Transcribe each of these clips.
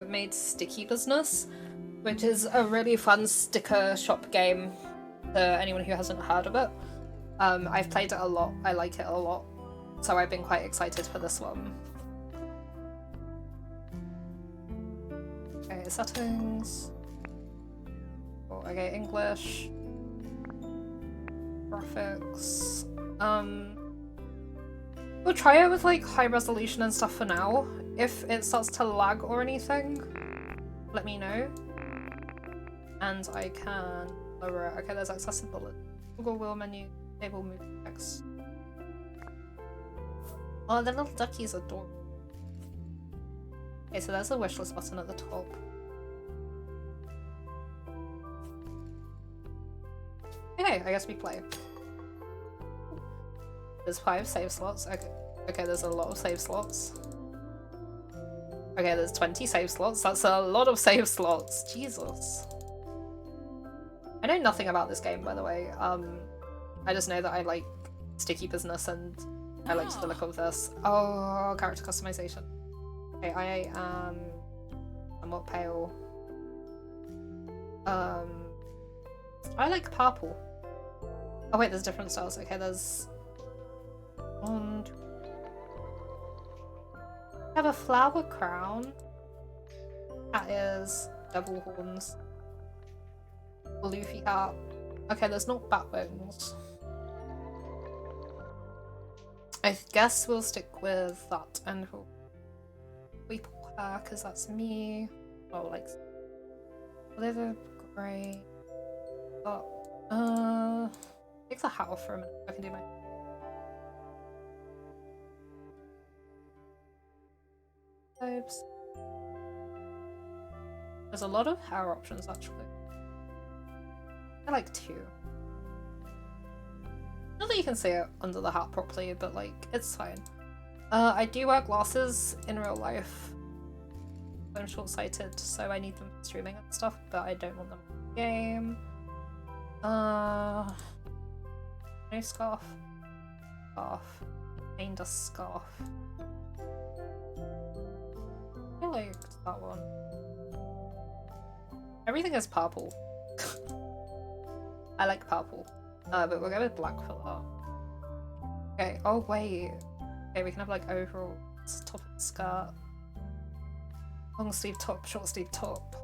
made Sticky Business, which is a really fun sticker shop game to anyone who hasn't heard of it. I've played it a lot, I like it a lot, so I've been quite excited for this one. Okay, settings. Oh, okay, English. Graphics. We'll try it with like high resolution and stuff for now. If it starts to lag or anything, let me know. And I can lower it. Okay, there's accessibility. Google wheel menu, table move text. Oh, the little duckies are adorable. Okay, so there's a wishlist button at the top. Okay, I guess we play. There's 5 save slots. Okay, there's a lot of save slots. Okay, there's 20 save slots. That's a lot of save slots. Jesus. I know nothing about this game, by the way. I just know that I like Sticky Business and I liked the look of this. Oh, character customization. Okay, I am somewhat pale. I like purple. Oh wait, there's different styles. Okay, there's I have a flower crown. That is double horns. Luffy hat. Okay, there's not bat wings. I guess we'll stick with that and we'll hair because that's me. Oh, like liver grey. But take the hat off for a minute. I can do my. Oops. There's a lot of hair options actually. I like 2. Not that you can see it under the hat properly, but like, it's fine. I do wear glasses in real life. I'm short-sighted, so I need them for streaming and stuff, but I don't want them in the game. No scarf. Scarf. Main dust scarf. I liked that one. Everything is purple. I like purple. But we'll go with black for that. Okay, oh wait. Okay, we can have like overalls, top of the skirt. Long sleeve top, short sleeve top.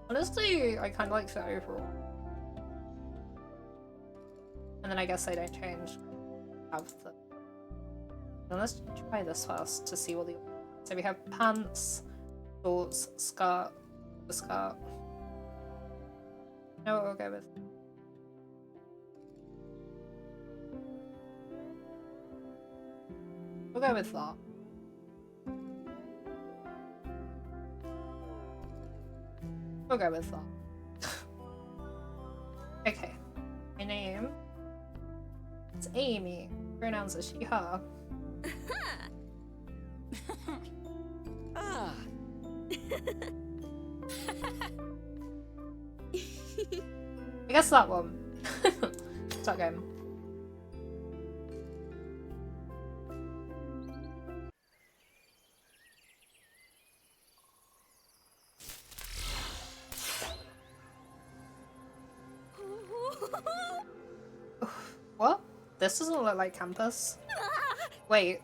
Honestly, I kind of like the overall. And then I guess I don't change. Have the. Then let's try this first to see what the. So we have pants, shorts, skirt, the skirt. You know what we'll go with? We'll go with that. We'll go with that. Okay. My name is Amii. Pronouns are she, her. Ah. I guess that one. Start game. What? This doesn't look like campus. Wait.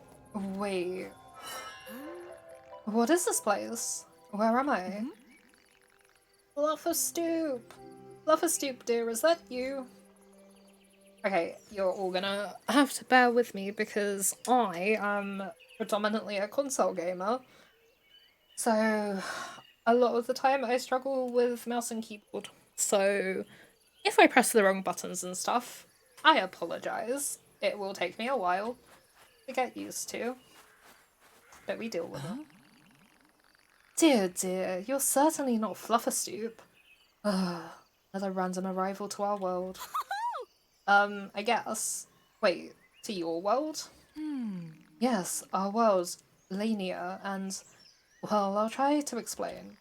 What is this place? Where am I? Fluffer Stoop! Fluffer Stoop, dear, is that you? Okay, you're all gonna have to bear with me because I am predominantly a console gamer. So, a lot of the time I struggle with mouse and keyboard. So, if I press the wrong buttons and stuff, I apologise. It will take me a while to get used to. But we deal with it. Dear, you're certainly not Flufferstoop. Another random arrival to our world. I guess. Wait, to your world? Yes, our world's linear, and, well, I'll try to explain.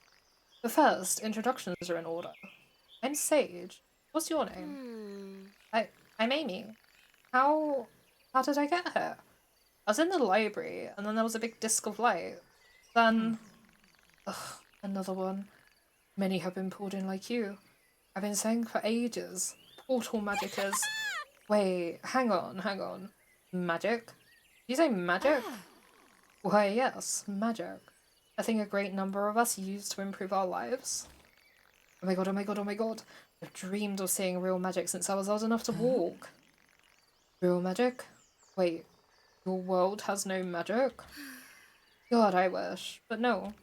But first, introductions are in order. I'm Sage. What's your name? I'm Amii. How did I get here? I was in the library, and then there was a big disc of light. Then... Ugh, another one. Many have been pulled in like you. I've been saying for ages. Portal magic is... Wait, hang on. Magic? Did you say magic? Why, yes, magic. A thing a great number of us use to improve our lives. Oh my god. I've dreamed of seeing real magic since I was old enough to walk. Real magic? Wait, your world has no magic? God, I wish. But no.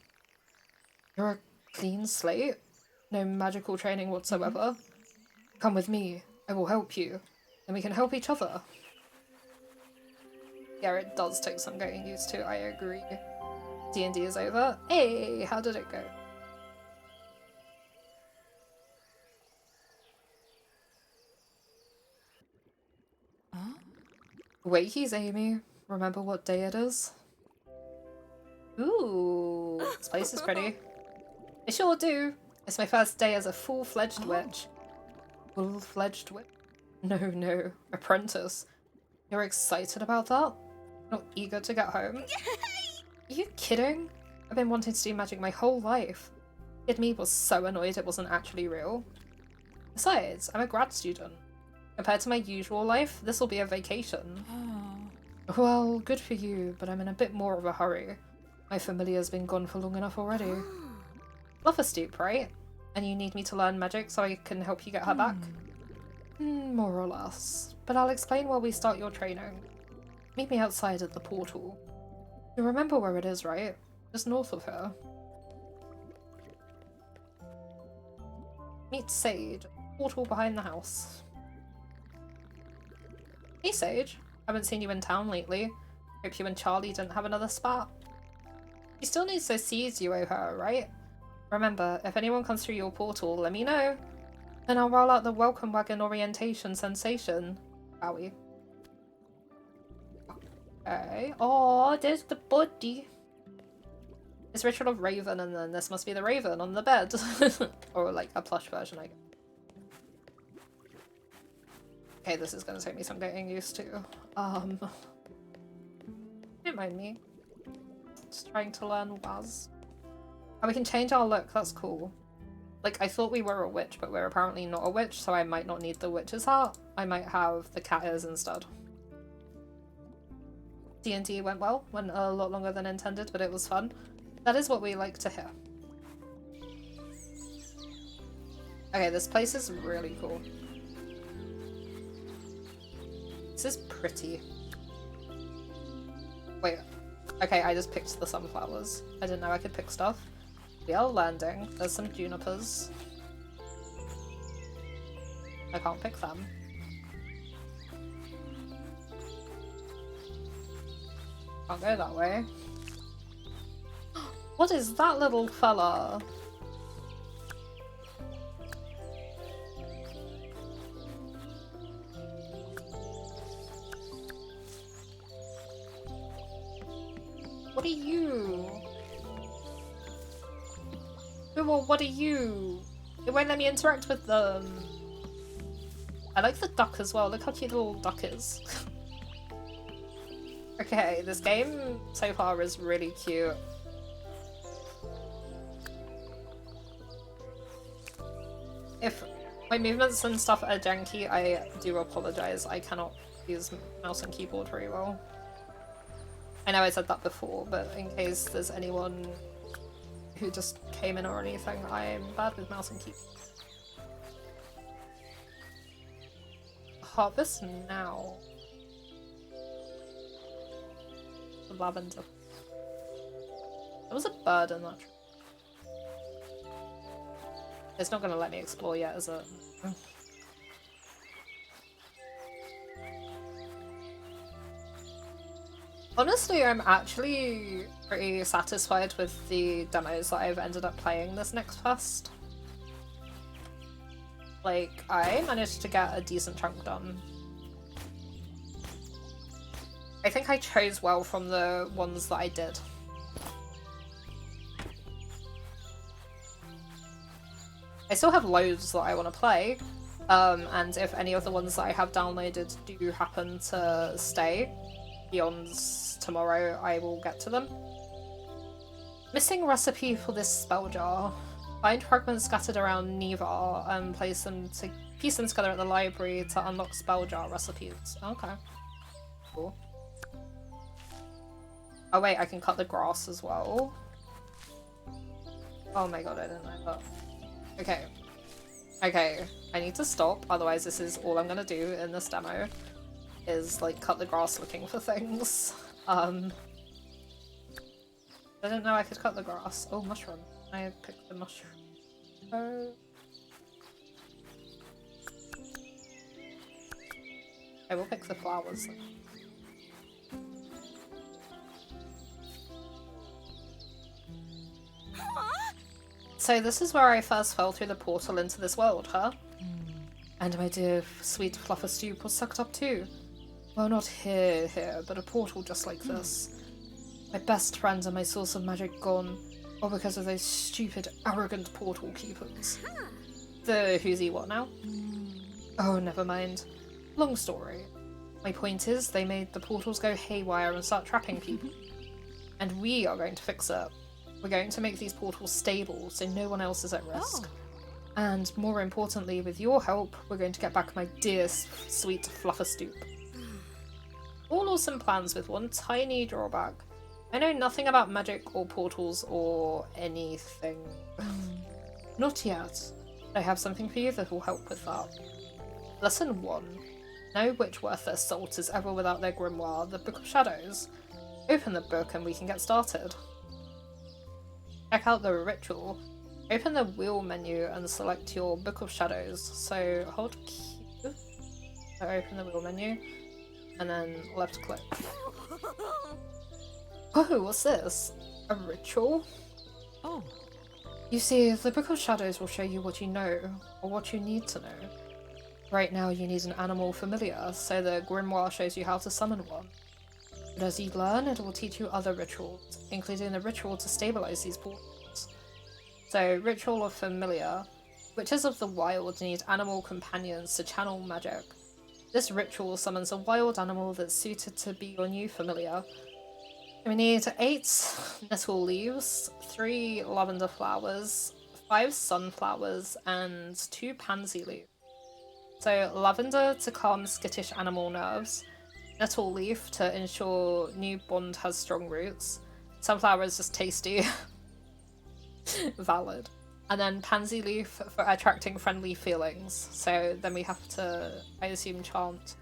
You're a clean slate? No magical training whatsoever? Come with me. I will help you. Then we can help each other. Yeah, it does take some getting used to, I agree. D&D is over. Hey, how did it go? Wakey's Amii. Remember what day it is? Ooh, this place is pretty. I sure do. It's my first day as a full-fledged witch. Full-fledged witch? No, apprentice. You're excited about that? Not eager to get home? Are you kidding? I've been wanting to do magic my whole life. Kid me was so annoyed it wasn't actually real. Besides, I'm a grad student. Compared to my usual life, this will be a vacation. Well, good for you, but I'm in a bit more of a hurry. My familiar's been gone for long enough already. Love a stoop, right? And you need me to learn magic so I can help you get her back? More or less. But I'll explain while we start your training. Meet me outside at the portal. You remember where it is, right? Just north of here. Meet Sage. Portal behind the house. Hey Sage. Haven't seen you in town lately. Hope you and Charlie didn't have another spat. She still needs to seize you, owe her, right? Remember, if anyone comes through your portal, let me know. Then I'll roll out the welcome wagon orientation sensation. Wowie. Okay. Oh, there's the body. It's Ritual of Raven, and then this must be the Raven on the bed. Or like a plush version, I guess. Okay, this is gonna take me some getting used to. Don't mind me. Just trying to learn Waz. And we can change our look, that's cool. Like, I thought we were a witch, but we're apparently not a witch, so I might not need the witch's hat. I might have the cat ears instead. D&D went well, went a lot longer than intended, but it was fun. That is what we like to hear. Okay, this place is really cool. This is pretty. Wait, okay, I just picked the sunflowers. I didn't know I could pick stuff. We are landing. There's some junipers. I can't pick them. Can't go that way. What is that little fella? What are you? Well, what are you? It won't let me interact with them. I like the duck as well. Look how cute the little duck is. Okay, this game so far is really cute. If my movements and stuff are janky, I do apologize. I cannot use mouse and keyboard very well. I know I said that before, but in case there's anyone who just came in or anything, I'm bad with mouse and keyboard. Harvest now. The lavender. There was a bird in that tree. It's not gonna let me explore yet, is it? Honestly, I'm actually pretty satisfied with the demos that I've ended up playing this next fest. Like, I managed to get a decent chunk done. I think I chose well from the ones that I did. I still have loads that I want to play, and if any of the ones that I have downloaded do happen to stay, beyond tomorrow, I will get to them. Missing recipe for this spell jar. Find fragments scattered around Nevar and piece them together at the library to unlock spell jar recipes. Okay. Cool. Oh wait, I can cut the grass as well. Oh my god, I didn't know that. Okay. Okay, I need to stop, otherwise this is all I'm gonna do in this demo. Is, like, cut the grass looking for things. I didn't know I could cut the grass. Oh, mushroom. I picked the mushroom. Oh. I will pick the flowers. So this is where I first fell through the portal into this world, huh? And my dear sweet fluffer stoop was sucked up too. Well, not here, but a portal just like this. My best friend and my source of magic gone, all because of those stupid, arrogant portal keepers. The who's he what now? Oh, never mind. Long story. My point is, they made the portals go haywire and start trapping people. And we are going to fix it. We're going to make these portals stable so no one else is at risk. And more importantly, with your help, we're going to get back my dear, sweet fluffer stoop. All awesome plans with one tiny drawback. I know nothing about magic or portals or anything. Not yet. I have something for you that will help with that. Lesson 1. No witch worth their salt is ever without their grimoire, the Book of Shadows. Open the book and we can get started. Check out the ritual. Open the wheel menu and select your Book of Shadows. So hold Q to open the wheel menu and then left click. Whoa, what's this? A ritual? Oh. You see, the Book of Shadows will show you what you know, or what you need to know. Right now you need an animal familiar, so the grimoire shows you how to summon one. But as you learn, it will teach you other rituals, including the ritual to stabilize these portals. So, ritual of familiar. Witches of the wild need animal companions to channel magic. This ritual summons a wild animal that's suited to be your new familiar. We need 8 nettle leaves, 3 lavender flowers, 5 sunflowers, and 2 pansy leaves. So lavender to calm skittish animal nerves, nettle leaf to ensure new bond has strong roots, sunflower is just tasty, valid, and then pansy leaf for attracting friendly feelings. So then we have to, I assume, chant,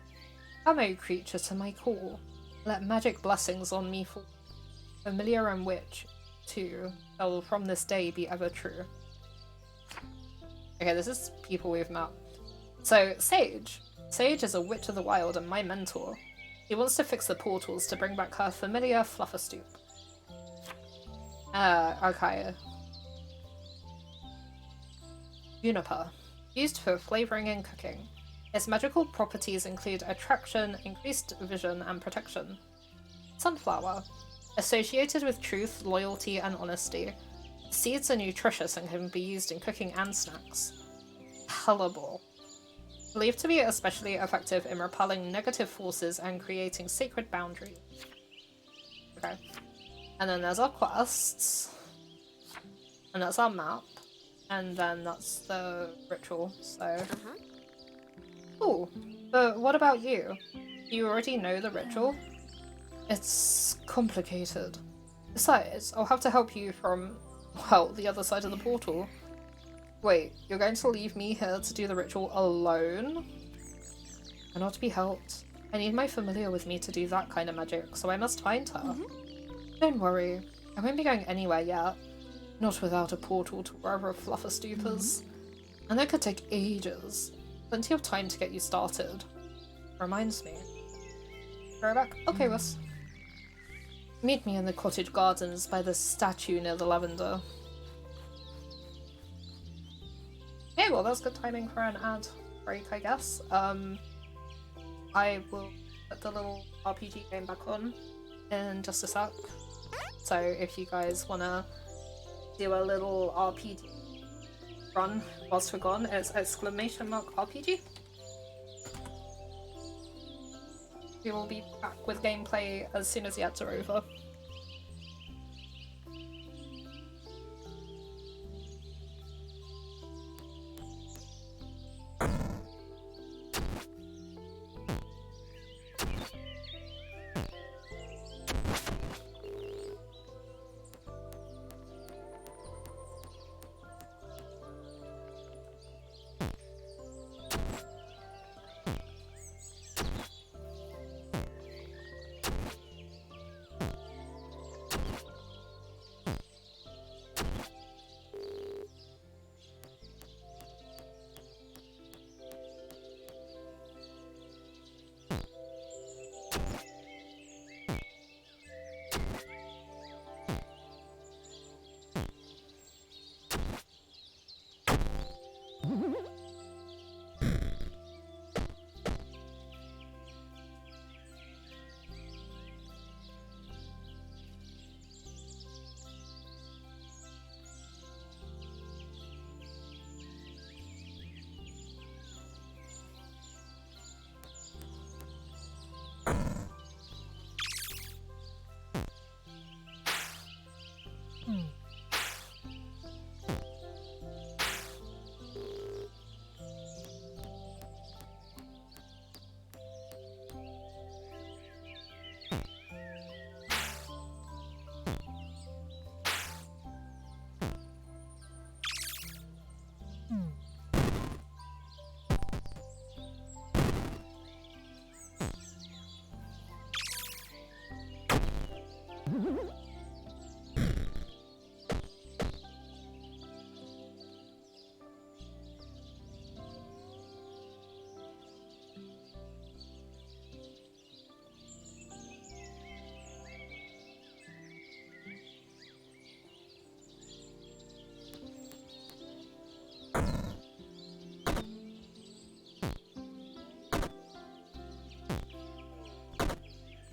"Come, O creature, to my call. Let magic blessings on me fall. Familiar and witch, too, shall from this day be ever true." Okay, this is people we've met. So, Sage. Sage is a witch of the wild and my mentor. He wants to fix the portals to bring back her familiar fluffer stoop. Okay. Juniper. Used for flavouring and cooking. Its magical properties include attraction, increased vision, and protection. Sunflower. Associated with truth, loyalty, and honesty. Seeds are nutritious and can be used in cooking and snacks. Palatable. Believed to be especially effective in repelling negative forces and creating sacred boundaries. Okay. And then there's our quests. And that's our map. And then that's the ritual, so... Cool. But what about you? Do you already know the ritual? It's complicated. Besides, I'll have to help you from, well, the other side of the portal. Wait, you're going to leave me here to do the ritual alone? I cannot be helped. I need my familiar with me to do that kind of magic, so I must find her. Don't worry, I won't be going anywhere yet. Not without a portal to wherever a fluffer stoop is. And that could take ages. Plenty of time to get you started. Reminds me. Go back? Okay, Russ. Meet me in the cottage gardens by the statue near the lavender. Okay, well that's good timing for an ad break, I guess. I will put the little RPG game back on in just a sec. So if you guys wanna do a little RPG run whilst we're gone, it's !RPG. We will be back with gameplay as soon as the ads are over.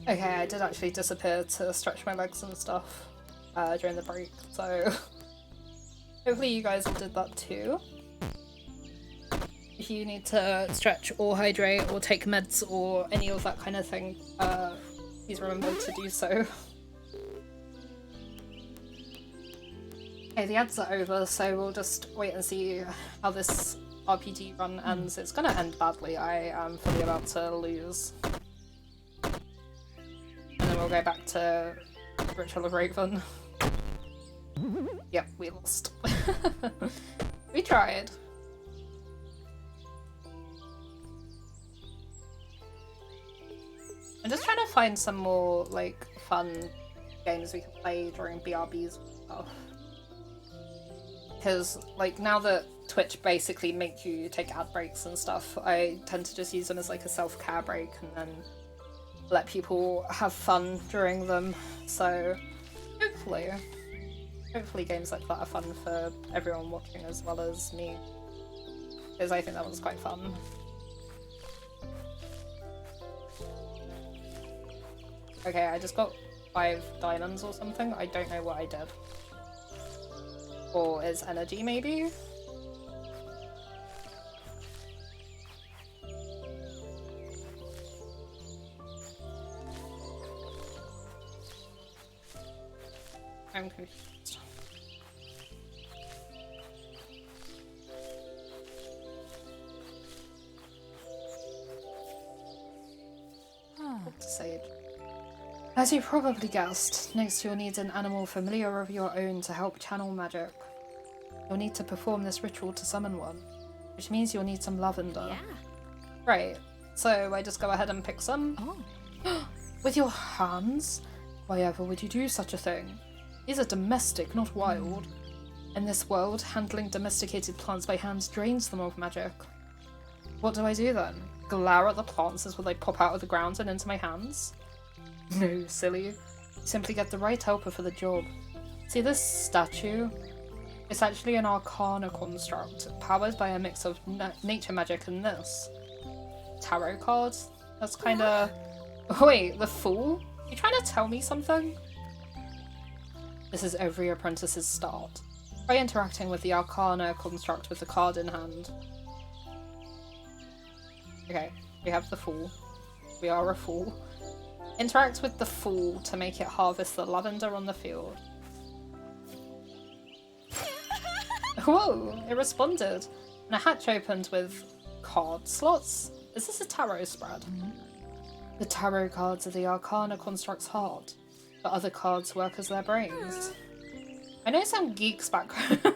Okay, I did actually disappear to stretch my legs and stuff during the break, so hopefully you guys all did that too. If you need to stretch or hydrate or take meds or any of that kind of thing, please remember to do so. Okay, the ads are over, so we'll just wait and see how this RPG run ends. It's gonna end badly. I am fully about to lose. And then we'll go back to Ritual of Raven. Yep, we lost. We tried. I'm just trying to find some more, like, fun games we can play during BRBs and stuff. Because, like, now that Twitch basically make you take ad breaks and stuff, I tend to just use them as, like, a self-care break and then let people have fun during them. So, hopefully games like that are fun for everyone watching as well as me. Because I think that was quite fun. Okay, I just got 5 diamonds or something. I don't know what I did. Or is energy, maybe? I'm confused. What to say? As you probably guessed, next you'll need an animal familiar of your own to help channel magic. You'll need to perform this ritual to summon one, which means you'll need some lavender. Yeah. Right, so I just go ahead and pick some. Oh. With your hands? Why ever would you do such a thing? These are domestic, not wild. In this world, handling domesticated plants by hand drains them of magic. What do I do then? Glare at the plants as they pop out of the ground and into my hands? No, silly. You simply get the right helper for the job. See this statue? It's actually an arcana construct, powered by a mix of nature magic and this. Tarot cards? That's kinda... Wait, the Fool? You trying to tell me something? This is every apprentice's start. Try interacting with the arcana construct with the card in hand. Okay, we have the Fool. We are a fool. Interact with the fool to make it harvest the lavender on the field. Whoa! It responded. And a hatch opened with card slots. Is this a tarot spread? The tarot cards are the arcana construct's heart, but other cards work as their brains. I know some geeks back home.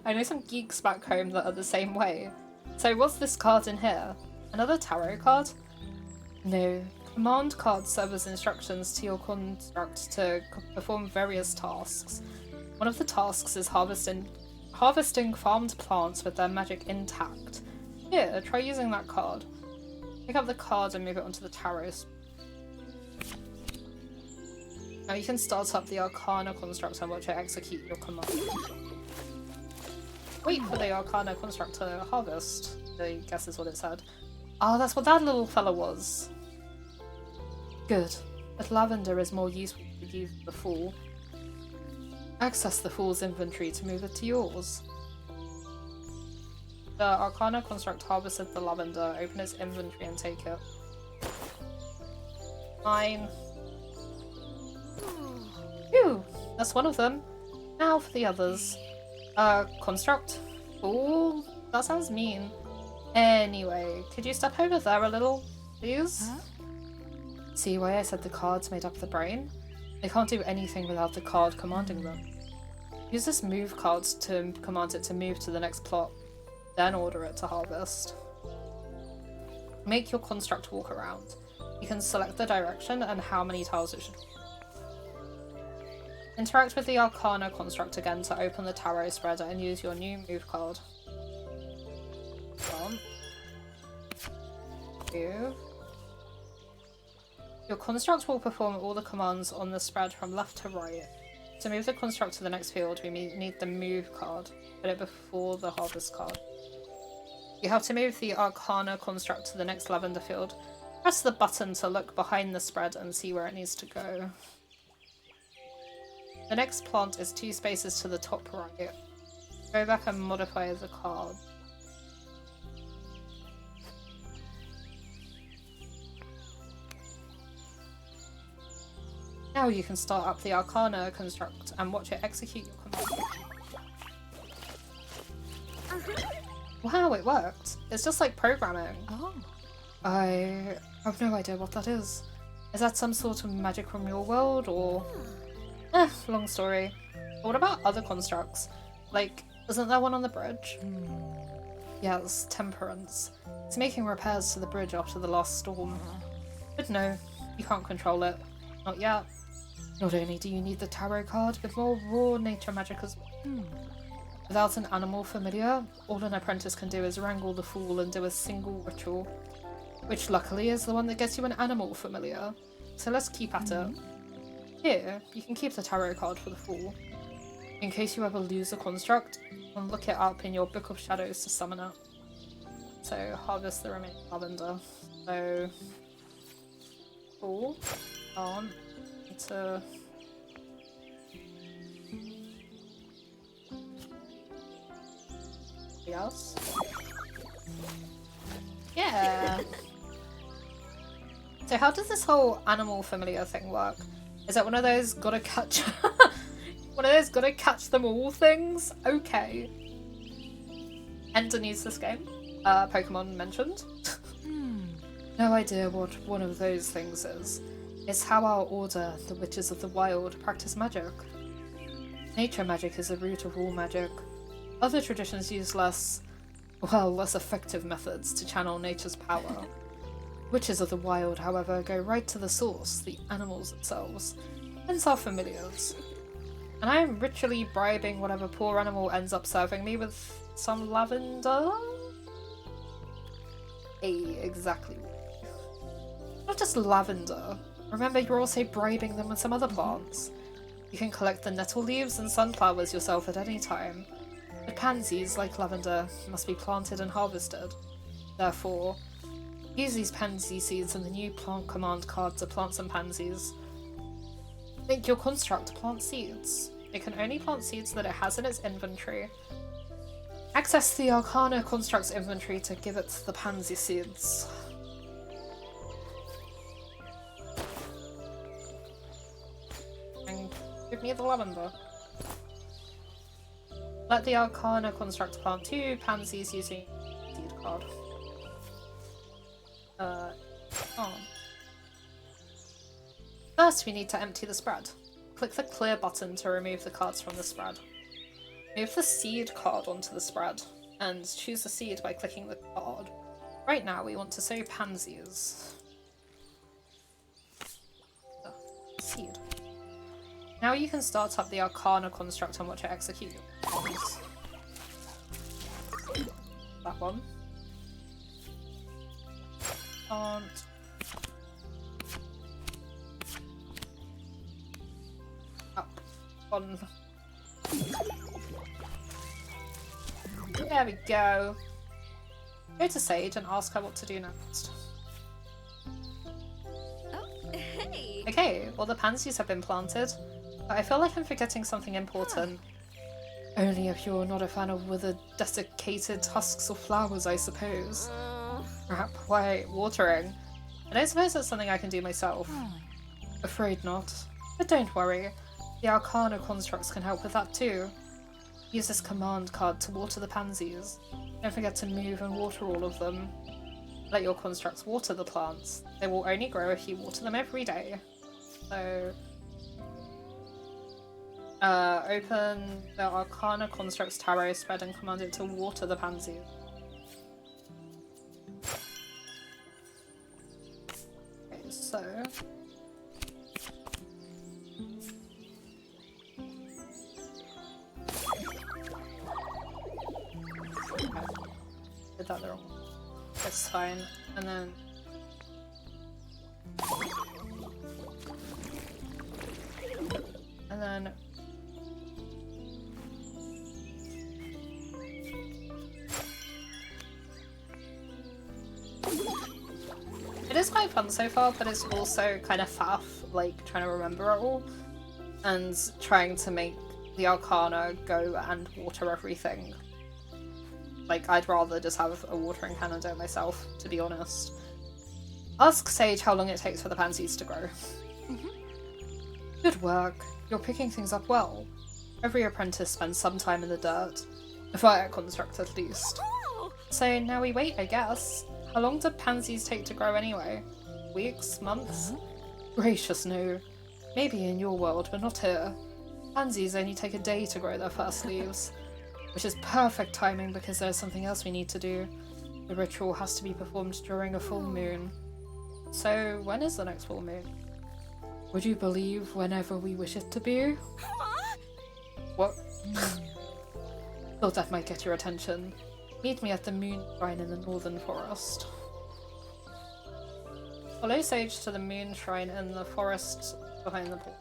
I know some geeks back home that are the same way. So what's this card in here? Another tarot card? No. Command cards serve as instructions to your construct to perform various tasks. One of the tasks is harvesting farmed plants with their magic intact. Here, try using that card. Pick up the card and move it onto the tarot. Now you can start up the arcana construct and watch it execute your command. Wait for the arcana construct to harvest, I guess is what it said. Oh, that's what that little fella was. Good, but lavender is more useful to use the fool. Access the fool's inventory to move it to yours. The arcana construct harvested the lavender, open its inventory and take it. Fine. Phew, that's one of them. Now for the others. Construct. Fool? That sounds mean. Anyway, could you step over there a little, please? Huh? See why I said the cards made up the brain? They can't do anything without the card commanding them. Use this move card to command it to move to the next plot, then order it to harvest. Make your construct walk around. You can select the direction and how many tiles it should walk. Interact with the Arcana construct again to open the tarot spreader and use your new move card. One. Two. Your construct will perform all the commands on the spread from left to right. To move the construct to the next field, we need the move card. Put it before the harvest card. You have to move the Arcana construct to the next lavender field. Press the button to look behind the spread and see where it needs to go. The next plant is 2 spaces to the top right. Go back and modify the card. Now you can start up the Arcana construct and watch it execute your command. Wow, it worked! It's just like programming. Oh. I have no idea what that is. Is that some sort of magic from your world, or... long story. But what about other constructs? Like, isn't there one on the bridge? Yes, Temperance. It's making repairs to the bridge after the last storm. But no, you can't control it. Not yet. Not only do you need the tarot card, but more raw nature magic as well. Without an animal familiar, all an apprentice can do is wrangle the fool and do a single ritual. Which luckily is the one that gets you an animal familiar. So let's keep at it. Here, you can keep the tarot card for the fool. In case you ever lose a construct, you can look it up in your Book of Shadows to summon it. So harvest the remaining lavender. So... Fool. On. To... Yes. Yeah. So how does this whole animal familiar thing work? Is that one of those gotta catch one of those gotta catch them all things? Okay. Ender needs this game. Pokemon mentioned. No idea what one of those things is. It's how our order, the Witches of the Wild, practice magic. Nature magic is the root of all magic. Other traditions use less effective methods to channel nature's power. Witches of the Wild, however, go right to the source, the animals themselves, hence our familiars. And I am ritually bribing whatever poor animal ends up serving me with some lavender? Exactly. Not just lavender. Remember, you're also bribing them with some other plants. You can collect the nettle leaves and sunflowers yourself at any time. But pansies, like lavender, must be planted and harvested. Therefore, use these pansy seeds and the new plant command card to plant some pansies. Make your construct plant seeds. It can only plant seeds that it has in its inventory. Access the Arcana construct's inventory to give it the pansy seeds. Give me the lavender. Let the arcana construct plant 2 pansies using seed card. First, we need to empty the spread. Click the clear button to remove the cards from the spread. Move the seed card onto the spread, and choose the seed by clicking the card. Right now, we want to sow pansies. Seed. Now you can start up the arcana construct and watch it execute. That one. Can't. Up. On. There we go. Go to Sage and ask her what to do next. Oh, hey! Okay, well the pansies have been planted, but I feel like I'm forgetting something important. Only if you're not a fan of withered, desiccated husks or flowers, I suppose. Crap, why, watering? I don't suppose that's something I can do myself. Afraid not. But don't worry, the arcana constructs can help with that too. Use this command card to water the pansies. Don't forget to move and water all of them. Let your constructs water the plants. They will only grow if you water them every day. So, open the Arcana Constructs Tarot spread and command it to water the pansies. Okay, so... Did that the wrong one. That's fine. And then... And then... It is quite fun so far, but it's also kind of faff, like, trying to remember it all. And trying to make the Arcana go and water everything. Like, I'd rather just have a watering can and do it myself, to be honest. Ask Sage how long it takes for the pansies to grow. Good work. You're picking things up well. Every apprentice spends some time in the dirt. A fire construct, at least. So now we wait, I guess. How long do pansies take to grow anyway? Weeks? Months? Gracious no. Maybe in your world, but not here. Pansies only take a day to grow their first leaves. Which is perfect timing because there's something else we need to do. The ritual has to be performed during a full moon. So, when is the next full moon? Would you believe whenever we wish it to be? What? Thought that might get your attention. Meet me at the moon shrine in the northern forest. Follow Sage to the moon shrine in the forest behind the pool.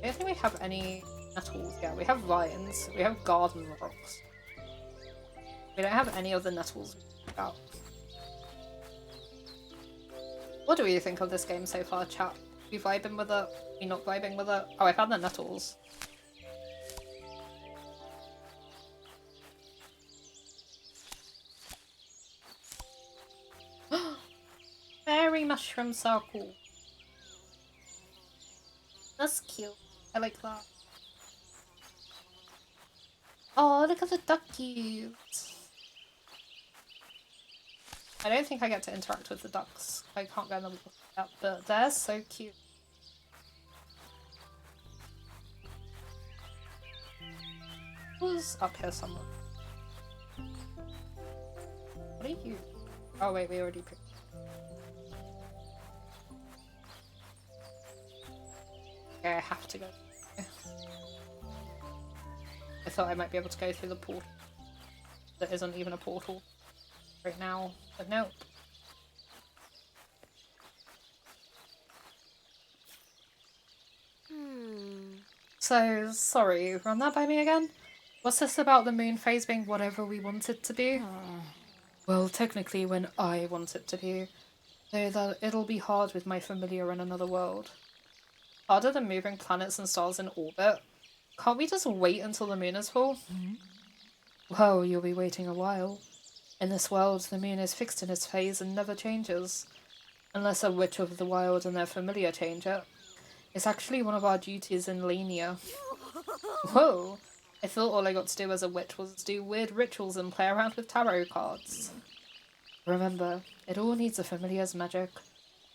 I don't think we have any nettles yet. We have vines. We have garden rocks. We don't have any of the nettles out. What do we think of this game so far, chat? We vibing with it? We not vibing with it? Oh, I found the nettles. Fairy mushroom circle. That's cute. I like that. Oh, look at the duckies. I don't think I get to interact with the ducks. I can't go in the water yet, but they're so cute. Who's up here somewhere? What are you? Oh wait, we already picked. Okay, I have to go. I thought I might be able to go through the portal. There isn't even a portal right now, but nope. So, sorry, run that by me again? What's this about the moon phase being whatever we want it to be? Well, technically when I want it to be. Though that it'll be hard with my familiar in another world. Harder than moving planets and stars in orbit? Can't we just wait until the moon is full? Well, you'll be waiting a while. In this world, the moon is fixed in its phase and never changes. Unless a witch of the wild and their familiar change it. It's actually one of our duties in Lania. Whoa! I thought all I got to do as a witch was do weird rituals and play around with tarot cards. Remember, it all needs a familiar's magic.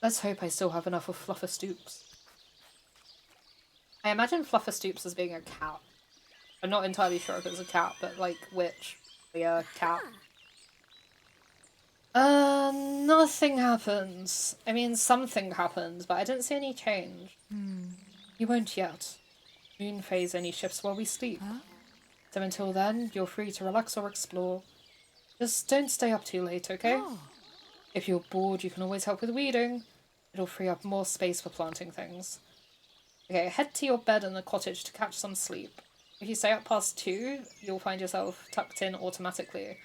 Let's hope I still have enough of Flufferstoops. I imagine Flufferstoops as being a cat. I'm not entirely sure if it's a cat, but like witch, a cat. Nothing happens. I mean, something happened, but I didn't see any change. You won't yet. Moon phase only shifts while we sleep. So until then, you're free to relax or explore. Just don't stay up too late, okay? If you're bored, you can always help with weeding. It'll free up more space for planting things. Okay, head to your bed in the cottage to catch some sleep. If you stay up past 2, you'll find yourself tucked in automatically.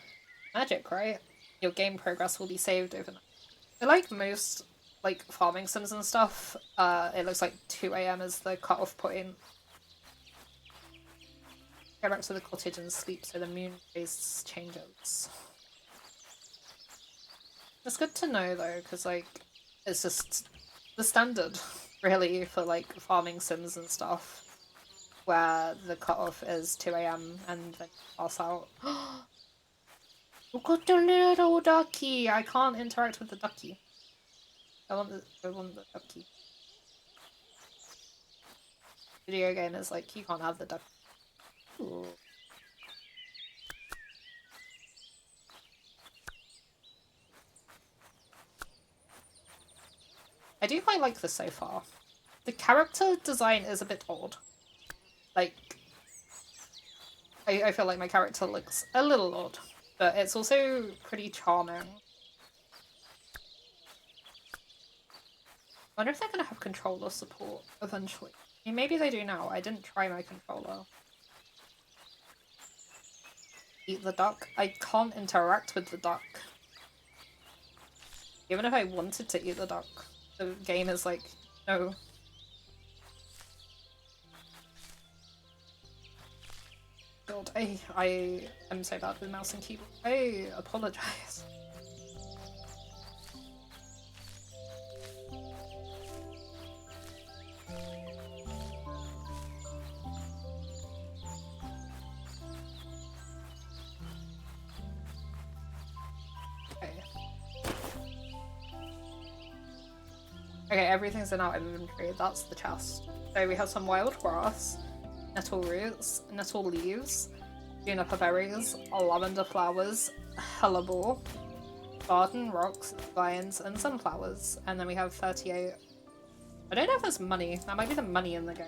Magic, right? Your game progress will be saved overnight. I like most, like, farming sims and stuff. It looks like 2 AM is the cut-off point. Go back to the cottage and sleep so the moon phase changes. It's good to know though, because like it's just the standard really for like farming sims and stuff, where the cutoff is 2 AM and then you pass out. Look at the little ducky! I can't interact with the ducky. I want the ducky. Video game is like you can't have the ducky. Ooh. I do quite like this so far. The character design is a bit odd. Like, I feel like my character looks a little odd, but it's also pretty charming. I wonder if they're going to have controller support eventually. I mean, maybe they do now. I didn't try my controller. Eat the duck. I can't interact with the duck. Even if I wanted to eat the duck, the game is like, no. God, I am so bad with mouse and keyboard. I apologize. Okay, everything's in our inventory. That's the chest. So we have some wild grass, nettle roots, nettle leaves, juniper berries, lavender flowers, hellebore, garden rocks, vines, and sunflowers. And then we have 38. I don't know if there's money. That might be the money in the game.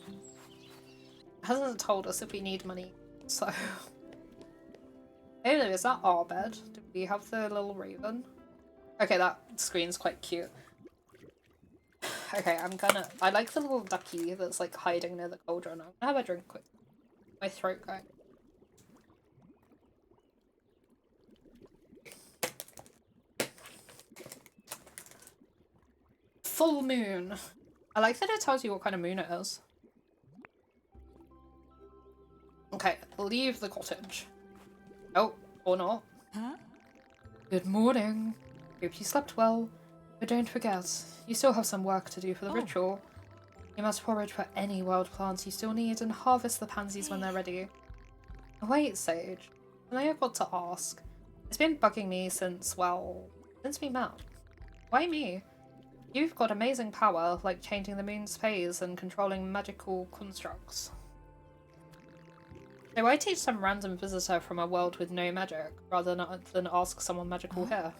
It hasn't told us if we need money, so. Hey, is that our bed? Do we have the little raven? Okay, that screen's quite cute. Okay, I like the little ducky that's like hiding near the cauldron. I'm gonna have a drink quick. My throat going. Full moon. I like that it tells you what kind of moon it is. Okay, leave the cottage. Oh, or not. Huh? Good morning. Hope you slept well. But don't forget, you still have some work to do for the ritual. You must forage for any wild plants you still need and harvest the pansies when they're ready. Wait, Sage. I have got to ask. It's been bugging me since we met. Why me? You've got amazing power, like changing the moon's phase and controlling magical constructs. So I teach some random visitor from a world with no magic, rather than ask someone magical here.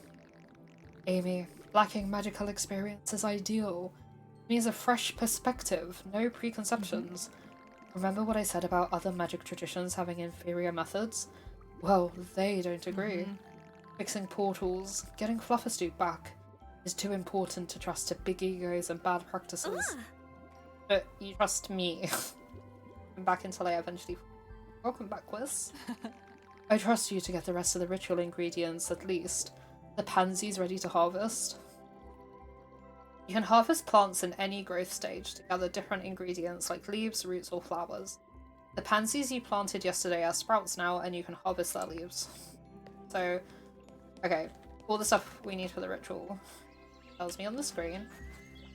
Amii, lacking magical experience is ideal. It means a fresh perspective, no preconceptions. Remember what I said about other magic traditions having inferior methods? Well, they don't agree. Fixing portals, getting Flufferstoop back, is too important to trust to big egos and bad practices. But you trust me. I'm back until I eventually... Welcome back, Quiz. I trust you to get the rest of the ritual ingredients, at least. The pansies ready to harvest. You can harvest plants in any growth stage to gather different ingredients like leaves, roots, or flowers. The pansies you planted yesterday are sprouts now, and you can harvest their leaves. So, okay, all the stuff we need for the ritual. tells me on the screen,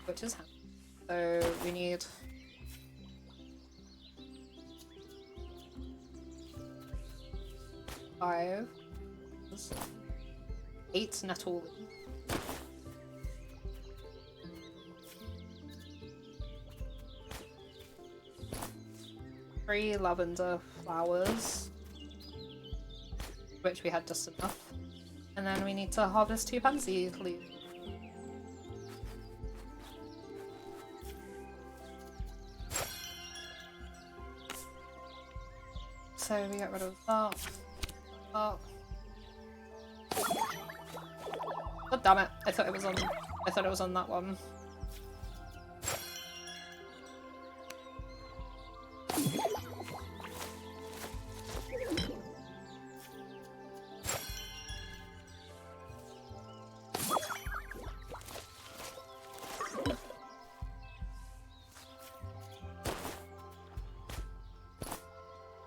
which is handy. So we need 5, 8 nettle. 3 lavender flowers, which we had just enough. And then we need to harvest 2 pansy leaves. So we get rid of that. Oh damn it! I thought it was on that one.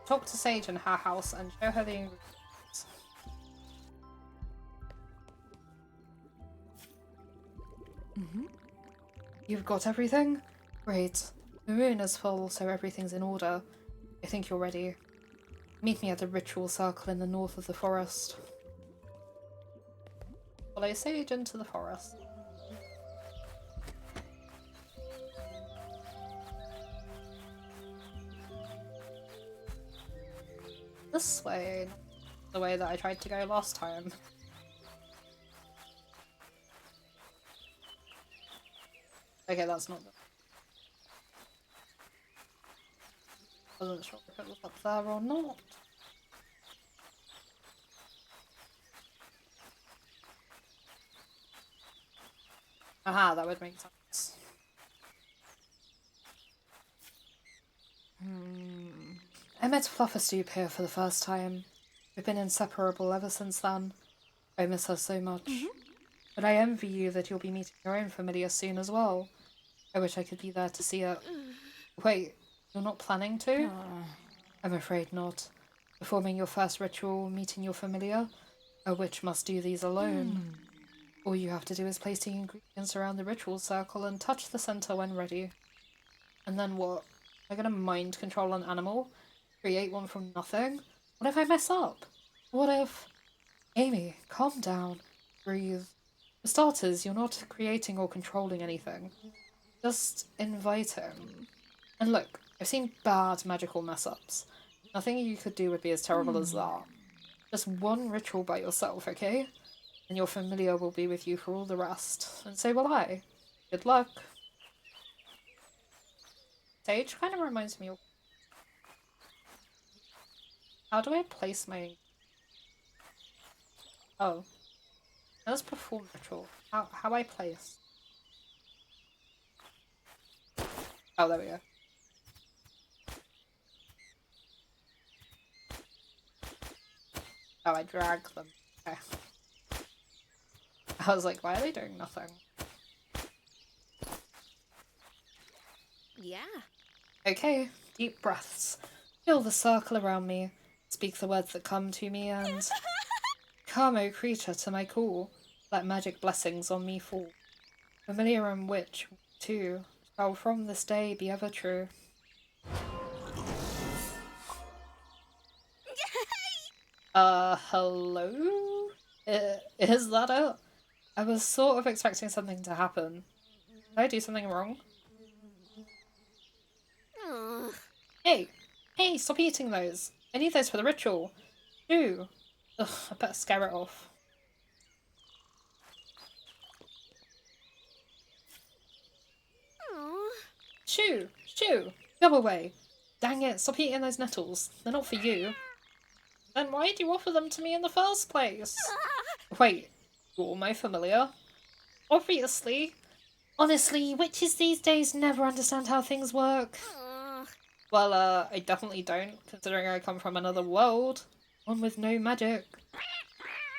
Talk to Sage in her house and show her the ingredients. You've got everything? Great. The moon is full, so everything's in order. I think you're ready. Meet me at the ritual circle in the north of the forest. Follow Sage into the forest. This way, the way that I tried to go last time. Okay, that's not the... Wasn't sure if it was up there or not. Aha, that would make sense. I met Flufferstoop here for the first time. We've been inseparable ever since then. I miss her so much. But I envy you that you'll be meeting your own familiar soon as well. I wish I could be there to see it. Wait, you're not planning to? I'm afraid not. Performing your first ritual, meeting your familiar, a witch must do these alone. All you have to do is place the ingredients around the ritual circle and touch the center when ready. And then what? Am I gonna mind control an animal? Create one from nothing? What if I mess up? What if... Amii, calm down. Breathe. For starters, you're not creating or controlling anything. Just invite him. And look, I've seen bad magical mess-ups. Nothing you could do would be as terrible as that. Just one ritual by yourself, okay? And your familiar will be with you for all the rest. And so will I. Good luck. Sage kind of reminds me of... How do I place my... Oh. Let's perform ritual. How I place? Oh, there we go. Oh, I drag them. Okay. I was like, why are they doing nothing? Yeah. Okay, deep breaths. Feel the circle around me. Speak the words that come to me and... Come, O creature, to my call. Let magic blessings on me fall. Familiar and witch, too, shall from this day be ever true. Hello? Is that it? I was sort of expecting something to happen. Did I do something wrong? Hey! Hey, stop eating those! I need those for the ritual! Shoo! Ugh, I better scare it off. Shoo! Shoo! Go away! Dang it, stop eating those nettles. They're not for you. Then why did you offer them to me in the first place? Wait, you're my familiar? Obviously. Honestly, witches these days never understand how things work. Well, I definitely don't, considering I come from another world. One with no magic.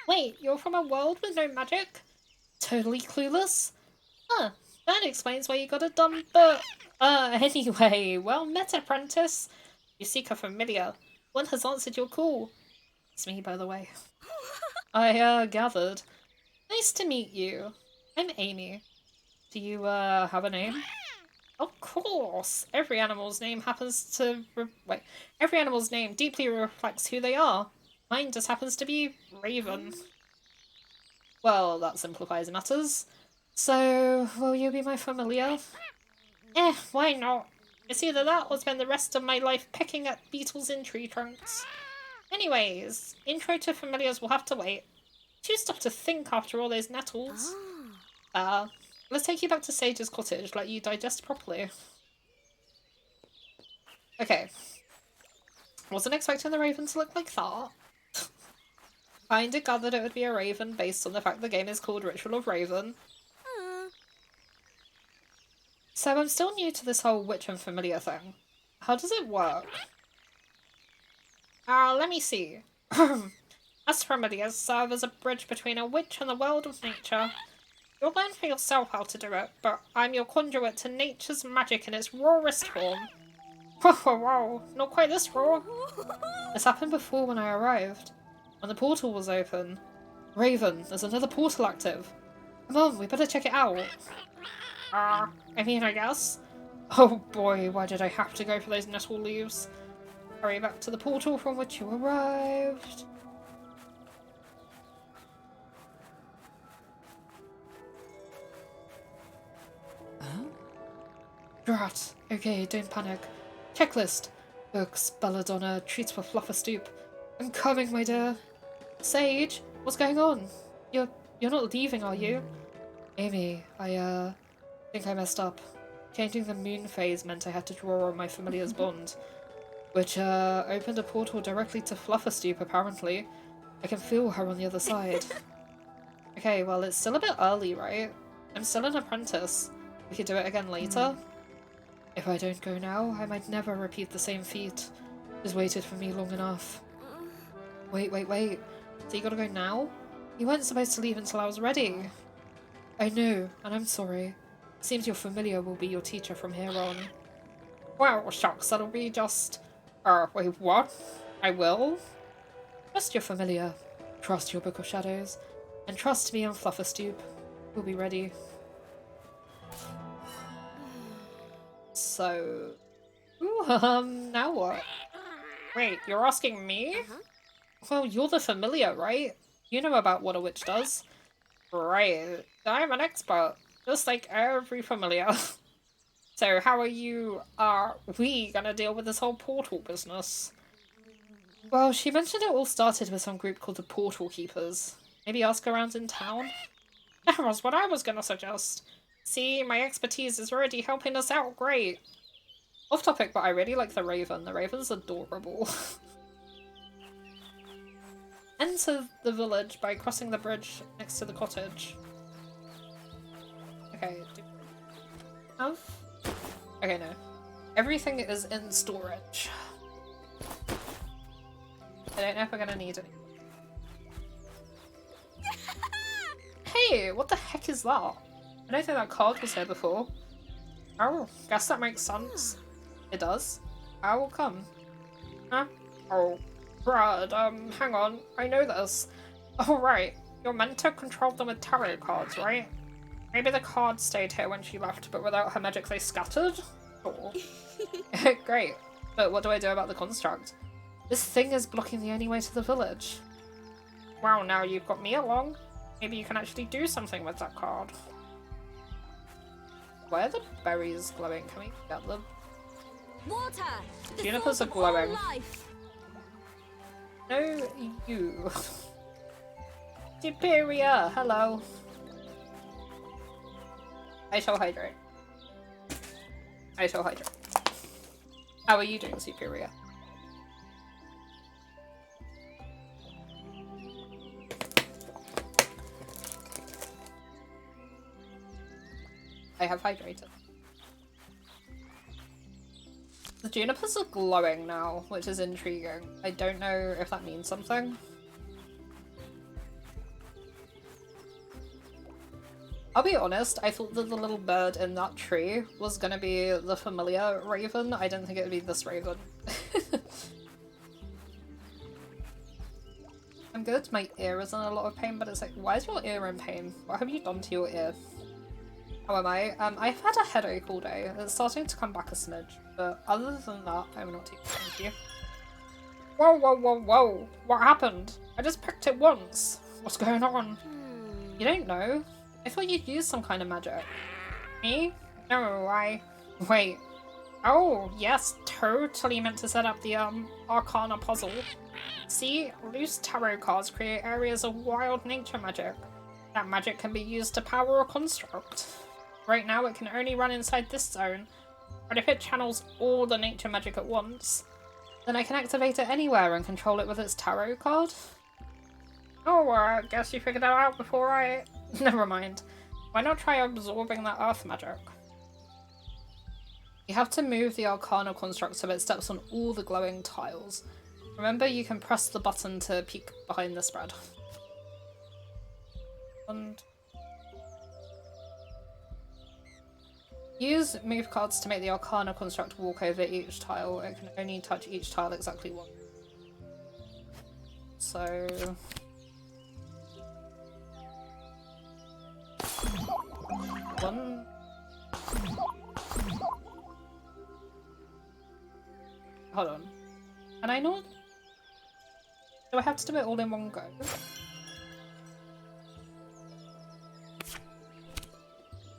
Wait, you're from a world with no magic? Totally clueless? Huh, that explains why you got a dumb book. Anyway, well met, apprentice. You seek a familiar. One has answered your call. It's me, by the way. I, gathered. Nice to meet you. I'm Amii. Do you, have a name? Of course! Every animal's name every animal's name deeply reflects who they are. Mine just happens to be Raven. Well, that simplifies matters. So, will you be my familiar? Why not? It's either that or spend the rest of my life pecking at beetles in tree trunks. Anyways, intro to familiars will have to wait. Too stuff to think after all those nettles. Let's take you back to Sage's cottage, let you digest properly. Okay. Wasn't expecting the raven to look like that. Kinda gathered it would be a raven based on the fact the game is called Ritual of Raven. So I'm still new to this whole witch and familiar thing. How does it work? Let me see. As familiars serve as a bridge between a witch and the world of nature. You'll learn for yourself how to do it, but I'm your conduit to nature's magic in its rawest form. Whoa, not quite this raw. This happened before when I arrived, when the portal was open. Raven, there's another portal active. Come on, we better check it out. I guess. Oh boy, why did I have to go for those nettle leaves? Hurry back to the portal from which you arrived. Drat. Okay, don't panic. Checklist. Books, belladonna, treats for Flufferstoop. I'm coming, my dear. Sage, what's going on? You're not leaving, are you? Amii, I think I messed up. Changing the moon phase meant I had to draw on my familiar's bond, which opened a portal directly to Flufferstoop, apparently. I can feel her on the other side. Okay, well, it's still a bit early, right? I'm still an apprentice. We could do it again later. If I don't go now, I might never repeat the same feat. She's waited for me long enough. Wait. So you gotta go now? You weren't supposed to leave until I was ready. I know, and I'm sorry. Seems your familiar will be your teacher from here on. Well, shucks, that'll be just... wait, what? I will? Trust your familiar. Trust your Book of Shadows. And trust me and Flufferstoop. We'll be ready. So... Ooh, now what? Wait, you're asking me? Well, you're the familiar, right? You know about what a witch does. Right. I'm an expert. Just like every familiar. So how are we gonna deal with this whole portal business? Well, she mentioned it all started with some group called the Portal Keepers. Maybe ask around in town? That was what I was gonna suggest. See, my expertise is already helping us out great. Off topic, but I really like the raven. The raven's adorable. Enter the village by crossing the bridge next to the cottage. Okay, okay, no. Everything is in storage. I don't know if we're gonna need it. Hey, what the heck is that? I don't think that card was here before. Oh, guess that makes sense. It does. I will come. Huh? Oh, Brad, hang on. I know this. Oh, right. Your mentor controlled them with tarot cards, right? Maybe the cards stayed here when she left, but without her magic they scattered? Sure. Great. But what do I do about the construct? This thing is blocking the only way to the village. Well, now you've got me along. Maybe you can actually do something with that card. Why are the berries glowing? Can we get them? Water! Junipers are glowing. No, you. Superior, hello. I shall hydrate. I shall hydrate. How are you doing, Superior? I have hydrated. The junipers are glowing now, which is intriguing. I don't know if that means something. I'll be honest, I thought that the little bird in that tree was gonna be the familiar raven. I didn't think it would be this raven. I'm good, my ear is in a lot of pain, but it's like, why is your ear in pain? What have you done to your ear? How am I? I've had a headache all day. It's starting to come back a smidge, but other than that, I'm not too thank you. Whoa, whoa, whoa, whoa! What happened? I just picked it once. What's going on? You don't know? I thought you'd use some kind of magic. Me? No, Wait. Oh, yes, totally meant to set up the, arcana puzzle. See? Loose tarot cards create areas of wild nature magic. That magic can be used to power a construct. Right now it can only run inside this zone, but if it channels all the nature magic at once, then I can activate it anywhere and control it with its tarot card. Oh, I guess you figured that out before I... Never mind. Why not try absorbing that earth magic? You have to move the arcana construct so it steps on all the glowing tiles. Remember, you can press the button to peek behind the spread. And use move cards to make the arcana construct walk over each tile. It can only touch each tile exactly once. So... one... Hold on. Can I not? Do I have to do it all in one go?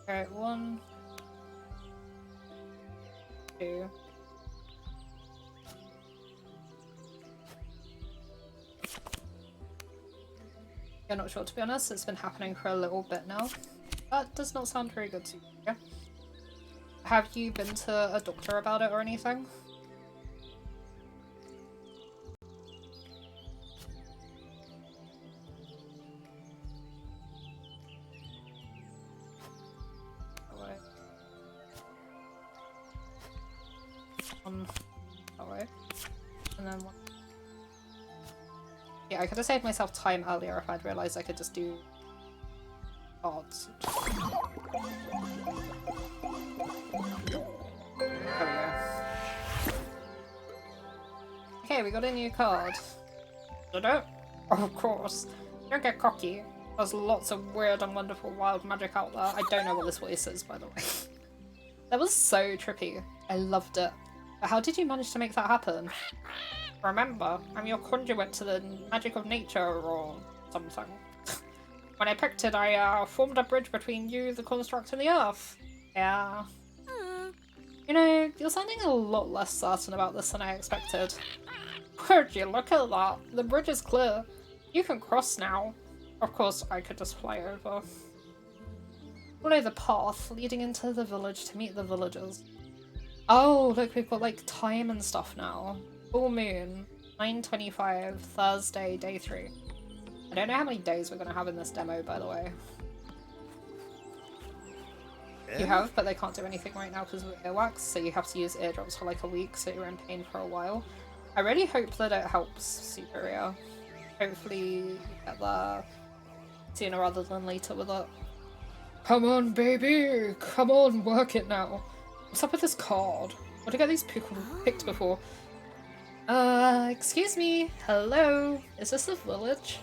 Alright, 1, 2. You're not sure, to be honest. It's been happening for a little bit now. That does not sound very good to you. Yeah? Have you been to a doctor about it or anything? That way. And then one. Yeah, I could have saved myself time earlier if I'd realised I could just do cards. There we go. Okay, we got a new card. Did it? Oh, of course. Don't get cocky. There's lots of weird and wonderful wild magic out there. I don't know what this voice is, by the way. That was so trippy. I loved it. But how did you manage to make that happen? Remember, I'm your conduit to the magic of nature or something. When I picked it, I formed a bridge between you, the construct, and the earth. Yeah. You know, you're sounding a lot less certain about this than I expected. Would you look at that? The bridge is clear. You can cross now. Of course, I could just fly over. Follow the path leading into the village to meet the villagers. Oh, look, we've got, like, time and stuff now. Full moon, 9:25, Thursday, day 3. I don't know how many days we're gonna have in this demo, by the way. You have, but they can't do anything right now because of earwax, so you have to use eardrops for, like, a week, so you're in pain for a while. I really hope that it helps Superior. Hopefully you get there sooner rather than later with it. Come on, baby! Come on, work it now! What's up with this card? What did I get these people picked before? Excuse me. Hello. Is this the village?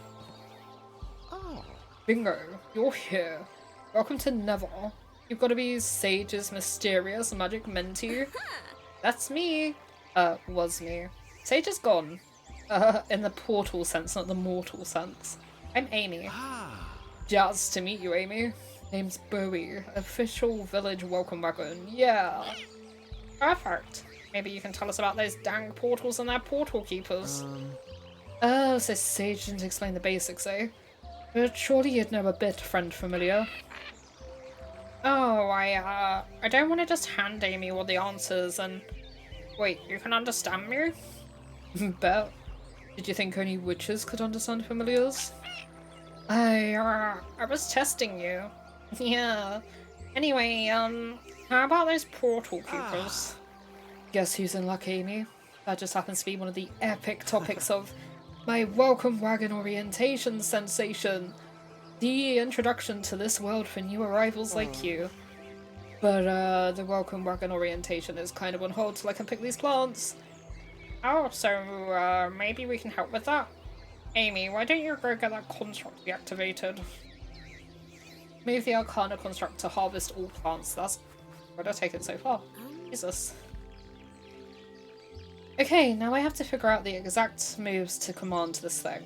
Oh. Bingo. You're here. Welcome to Never. You've got to be Sage's mysterious magic mentee. That's me. Was me. Sage is gone. In the portal sense, not the mortal sense. I'm Amii. Jazzed to meet you, Amii. Name's Bowie. Official village welcome wagon. Yeah. Perfect. Maybe you can tell us about those dang portals and their portal keepers. Oh, so Sage didn't explain the basics, eh? But surely you'd know a bit, friend familiar. Oh, I don't want to just hand Amii all the answers and... Wait, you can understand me? Bet. Did you think only witches could understand familiars? I was testing you. Yeah. Anyway, how about those portal keepers? Guess who's in luck, Amii? That just happens to be one of the epic topics of my welcome wagon orientation sensation. The introduction to this world for new arrivals like you. But, the welcome wagon orientation is kind of on hold till I can pick these plants. Oh, so, maybe we can help with that? Amii, why don't you go get that construct deactivated? Move the arcana construct to harvest all plants. That's where did I take it so far? Jesus. Okay, now I have to figure out the exact moves to command this thing.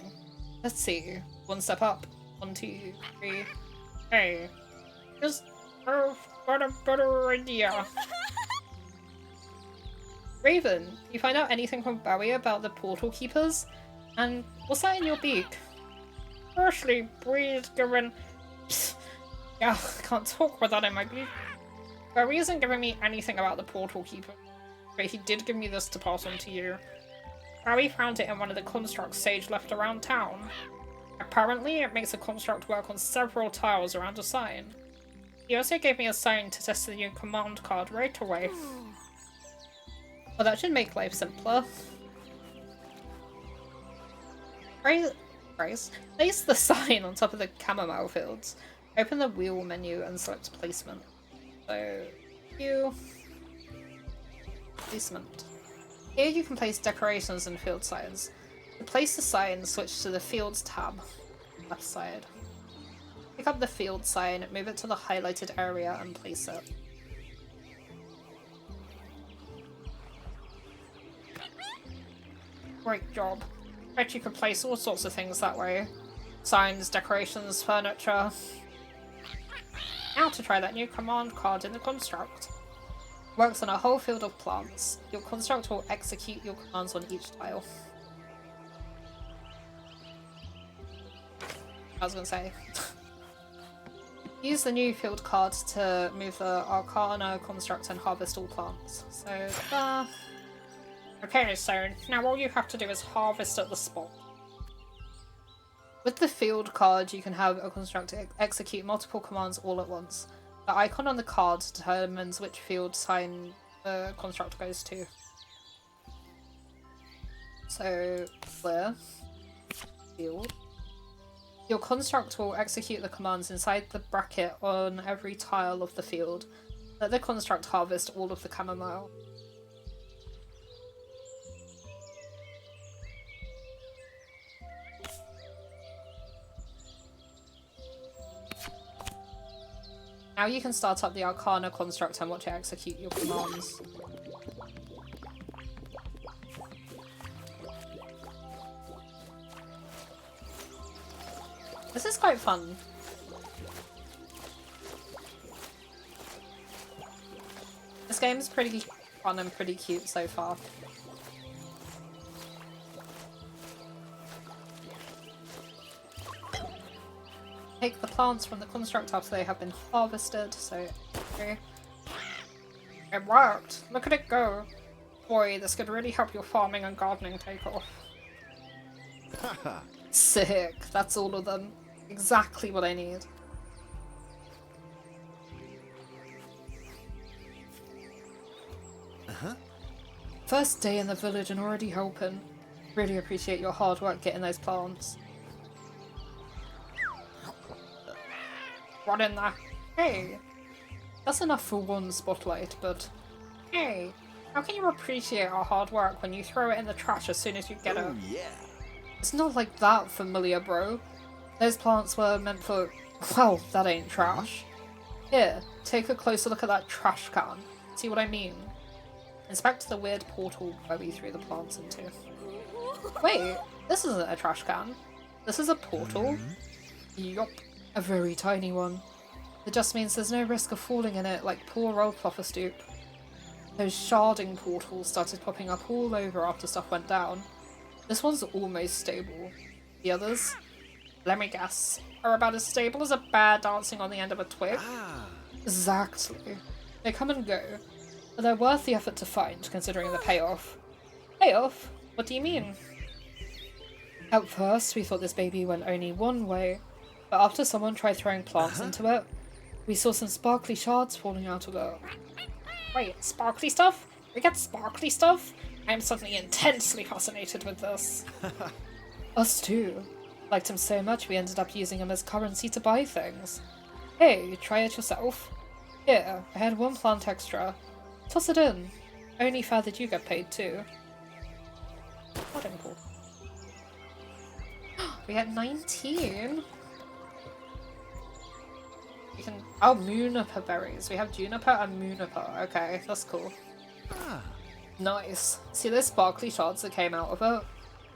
Let's see. One step up. 1, 2, 3. Hey. Just got a better idea. Raven, you find out anything from Bowie about the portal keepers? And what's that in your beak? Firstly, please given. Yeah, can't talk with that in my beak. Bowie isn't giving me anything about the portal keeper, but he did give me this to pass on to you. Bowie found it in one of the constructs Sage left around town. Apparently, it makes a construct work on several tiles around a sign. He also gave me a sign to test the new command card right away. Well, that should make life simpler. Place the sign on top of the chamomile fields. Open the wheel menu and select placement. So, placement. Here you can place decorations and field signs. To place the sign, switch to the Fields tab, left side. Pick up the field sign, move it to the highlighted area and place it. Great job. Bet you could place all sorts of things that way. Signs, decorations, furniture. Now to try that new command card in the construct. Works on a whole field of plants. Your construct will execute your commands on each tile. I was gonna say. Use the new field card to move the arcana construct and harvest all plants. So, okay, so now all you have to do is harvest at the spot. With the field card, you can have a construct execute multiple commands all at once. The icon on the card determines which field sign the construct goes to. So, clear. Field. Your construct will execute the commands inside the bracket on every tile of the field. Let the construct harvest all of the chamomile. Now you can start up the arcana construct and watch it execute your commands. This is quite fun. This game is pretty fun and pretty cute so far. Take the plants from the construct after they have been harvested, so okay. It worked! Look at it go! Boy, this could really help your farming and gardening take off. Sick, that's all of them. Exactly what I need. First day in the village and already helping. Really appreciate your hard work getting those plants. Run in there. Hey! That's enough for one spotlight, but... Hey! How can you appreciate our hard work when you throw it in the trash as soon as you get it? Oh, yeah. It's not like that, familiar bro. Those plants were meant for... Well, that ain't trash. Here, take a closer look at that trash can. See what I mean? Inspect the weird portal where we threw the plants into. Wait, this isn't a trash can. This is a portal? Yup, a very tiny one. It just means there's no risk of falling in it like poor old Stoop. Those sharding portals started popping up all over after stuff went down. This one's almost stable. The others, let me guess, are about as stable as a bear dancing on the end of a twig? Exactly. They come and go, but they're worth the effort to find, considering the payoff. Payoff? What do you mean? At first, we thought this baby went only one way, but after someone tried throwing plants into it, we saw some sparkly shards falling out of it. Wait, sparkly stuff? We get sparkly stuff? I'm suddenly intensely fascinated with this. Us too. Liked him so much we ended up using him as currency to buy things. Hey, try it yourself. Here, I had one plant extra. Toss it in. Only fair that you get paid too. What important? We had 19. You can... Oh, Mooniper berries. We have Juniper and Mooniper. Okay, that's cool. Nice. See those sparkly shards that came out of it?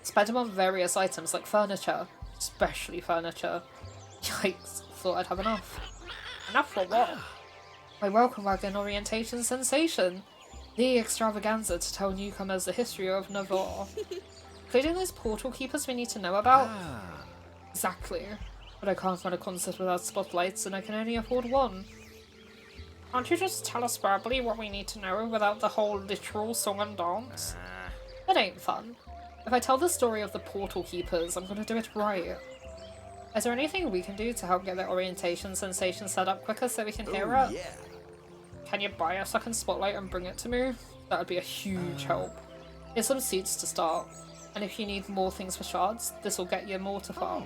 Spend them on various items like furniture. Especially furniture. Yikes. Thought I'd have enough. Enough for what? My welcome wagon orientation sensation. The extravaganza to tell newcomers the history of Navarre. Including those portal keepers we need to know about? Exactly. But I can't run a concert without spotlights and I can only afford one. Can't you just tell us verbally what we need to know without the whole literal song and dance? That ain't fun. If I tell the story of the portal keepers, I'm gonna do it right. Is there anything we can do to help get the orientation sensation set up quicker so we can hear it? Yeah. Can you buy a second spotlight and bring it to me? That would be a huge help. Here's some seeds to start, and if you need more things for shards, this will get you more to farm.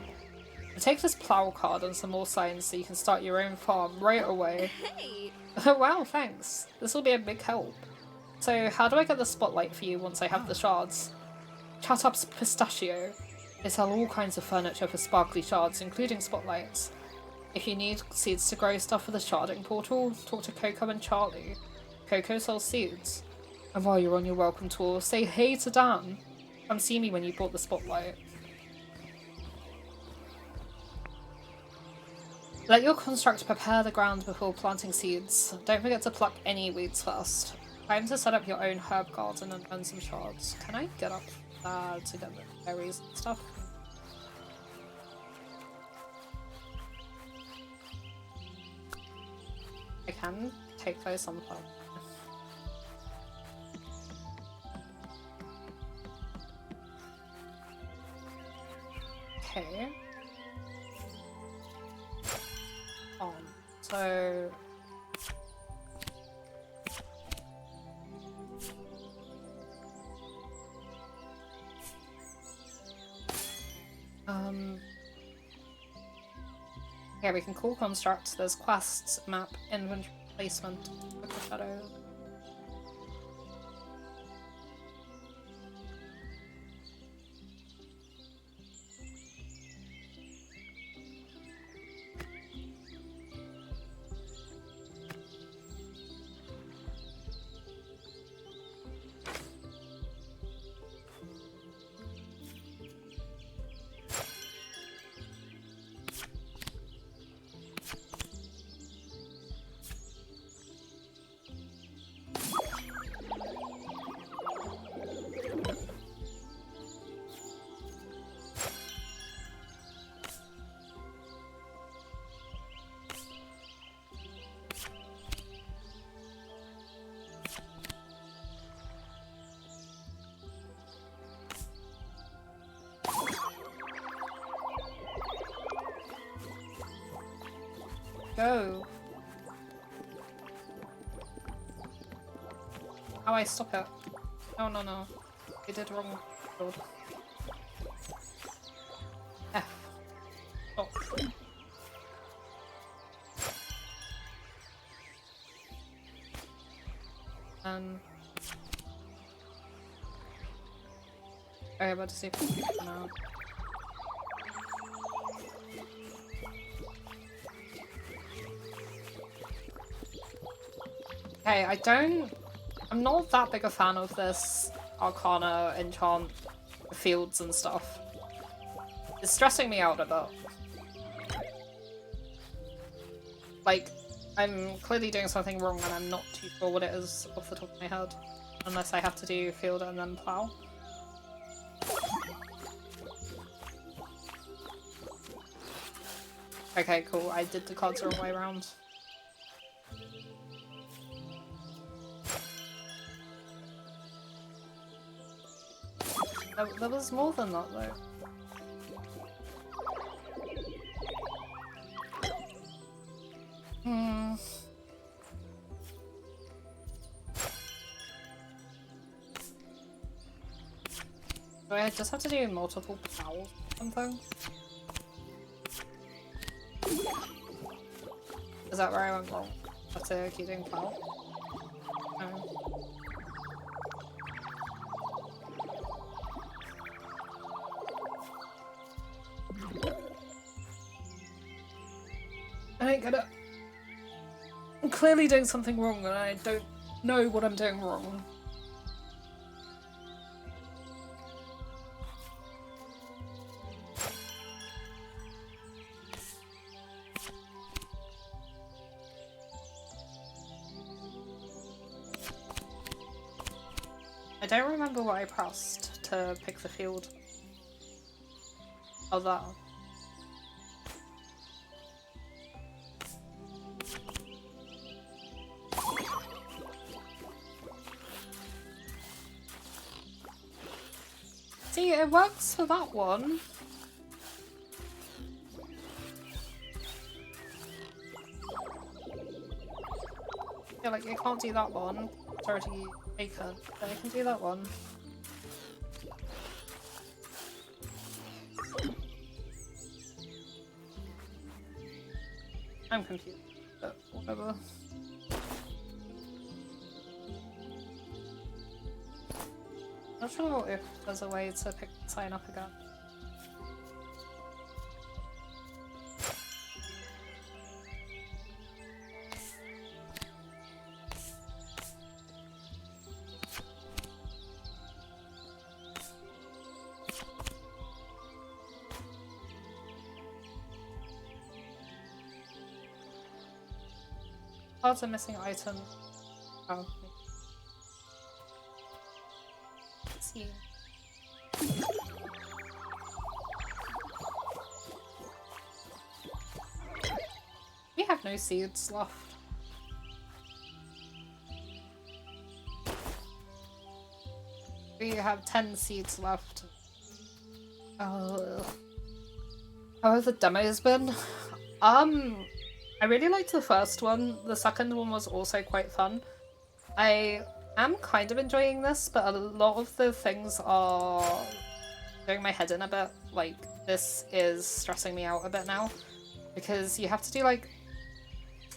And take this plow card and some more signs so you can start your own farm right away. Hey! Wow, thanks. This will be a big help. So how do I get the spotlight for you once I have the shards? Chat up Pistachio. They sell all kinds of furniture for sparkly shards, including spotlights. If you need seeds to grow stuff for the sharding portal, talk to Coco and Charlie. Coco sells seeds. And while you're on your welcome tour, say hey to Dan. Come see me when you bought the spotlight. Let your construct prepare the ground before planting seeds. Don't forget to pluck any weeds first. Time to set up your own herb garden and earn some shards. Can I get up to get the berries and stuff? I can take those sunflowers. Okay. So... Yeah, we can call construct. There's quests, map, inventory placement, book of shadows. Go. How I stop it? Oh no no. I did wrong. Lord. F. Stop. Oh, I'm about to see if I can get now. Okay, I'm not that big a fan of this arcana, enchant, fields and stuff. It's stressing me out a bit. Like, I'm clearly doing something wrong and I'm not too sure what it is off the top of my head. Unless I have to do field and then plow. Okay, cool. I did the cards the wrong way around. There was more than that, though. Do I just have to do multiple plows or something? Is that where I went wrong? I have to keep doing plow? No. I didn't get it. clearly doing something wrong and I don't know what I'm doing wrong. I don't remember what I pressed to pick the field. Oh, that. See, it works for that one. Yeah, like, I can't do that one. It's already taken, but I can do that one. I'm confused, but whatever. Not sure if there's a way to pick the sign up again. Cards are missing item. Oh. Let's see. We have no seeds left. We have 10 seeds left. Oh. How have the demos been? I really liked the first one. The second one was also quite fun. I am kind of enjoying this, but a lot of the things are doing my head in a bit. Like, this is stressing me out a bit now. Because you have to do, like,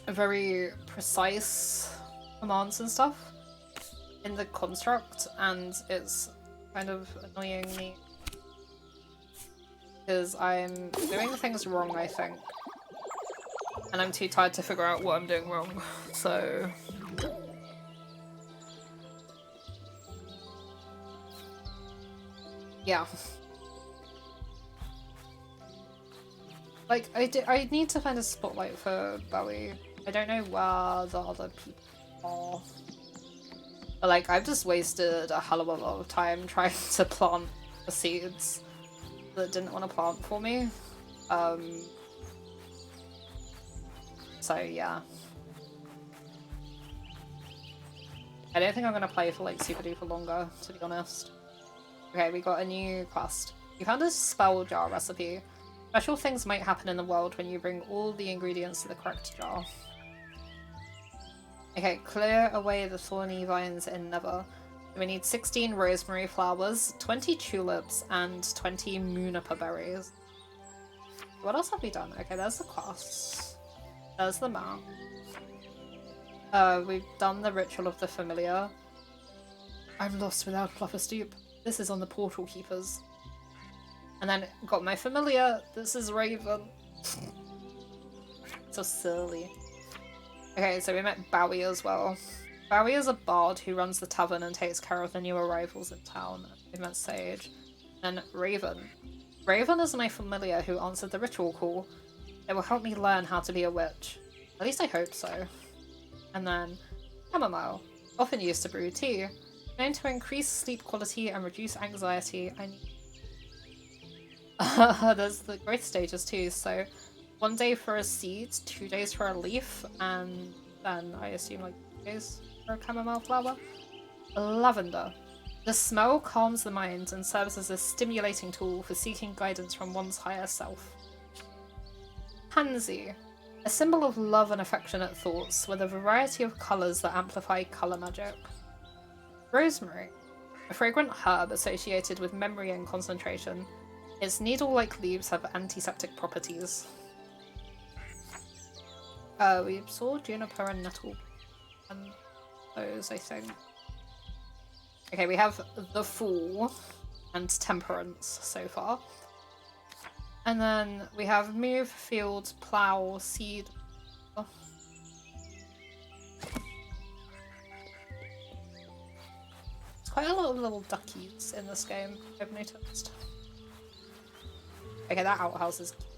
very precise commands and stuff in the construct, and it's kind of annoying me. Because I'm doing things wrong, I think. And I'm too tired to figure out what I'm doing wrong, so... yeah. Like, I need to find a spotlight for Bowie. I don't know where the other people are. But, like, I've just wasted a hell of a lot of time trying to plant the seeds that didn't want to plant for me. So, yeah. I don't think I'm gonna play for, like, super duper longer, to be honest. Okay, we got a new quest. You found a spell jar recipe. Special things might happen in the world when you bring all the ingredients to the correct jar. Okay, clear away the thorny vines in Nether. We need 16 rosemary flowers, 20 tulips, and 20 muniper berries. What else have we done? Okay, there's the quests. There's the map. We've done the ritual of the familiar. I'm lost without Fluffer Stoop. This is on the portal keepers. And then got my familiar. This is Raven. So silly. Okay, so we met Bowie as well. Bowie is a bard who runs the tavern and takes care of the new arrivals in town. We met Sage. And Raven. Raven is my familiar who answered the ritual call. It will help me learn how to be a witch. At least I hope so. And then chamomile, often used to brew tea. Known to increase sleep quality and reduce anxiety. I need... There's the growth stages too, so 1 day for a seed, 2 days for a leaf, and then I assume like 2 days for a chamomile flower. Lavender. The smell calms the mind and serves as a stimulating tool for seeking guidance from one's higher self. Pansy. A symbol of love and affectionate thoughts with a variety of colours that amplify colour magic. Rosemary. A fragrant herb associated with memory and concentration. Its needle-like leaves have antiseptic properties. We saw juniper and nettle. And those, I think. Okay, we have the Fool and Temperance so far. And then we have move, field, plow, seed. quite a lot of little duckies in this game, I've noticed. Okay, that outhouse is cute.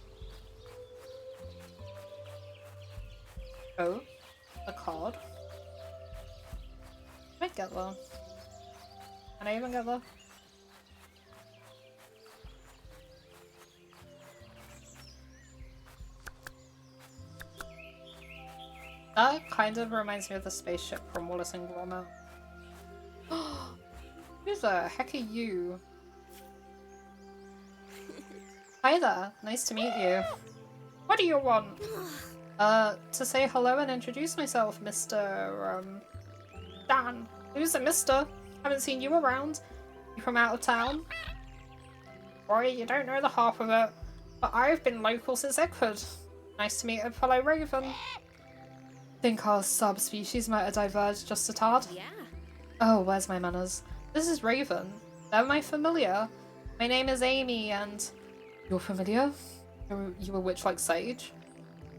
Oh, a card. Can I get there? Can I even get there? That kind of reminds me of the spaceship from Wallace and Gromit. Who the heck are you? Hi there, nice to meet you. What do you want? To say hello and introduce myself, Mr. Dan. Who's a mister? Haven't seen you around. You from out of town? Boy, you don't know the half of it. But I've been local since Eckford. Nice to meet a fellow Raven. Think our subspecies might have diverged just a tad. Yeah. Oh, where's my manners? This is Raven. Am I familiar? My name is Amii and... You're familiar? You a witch like Sage?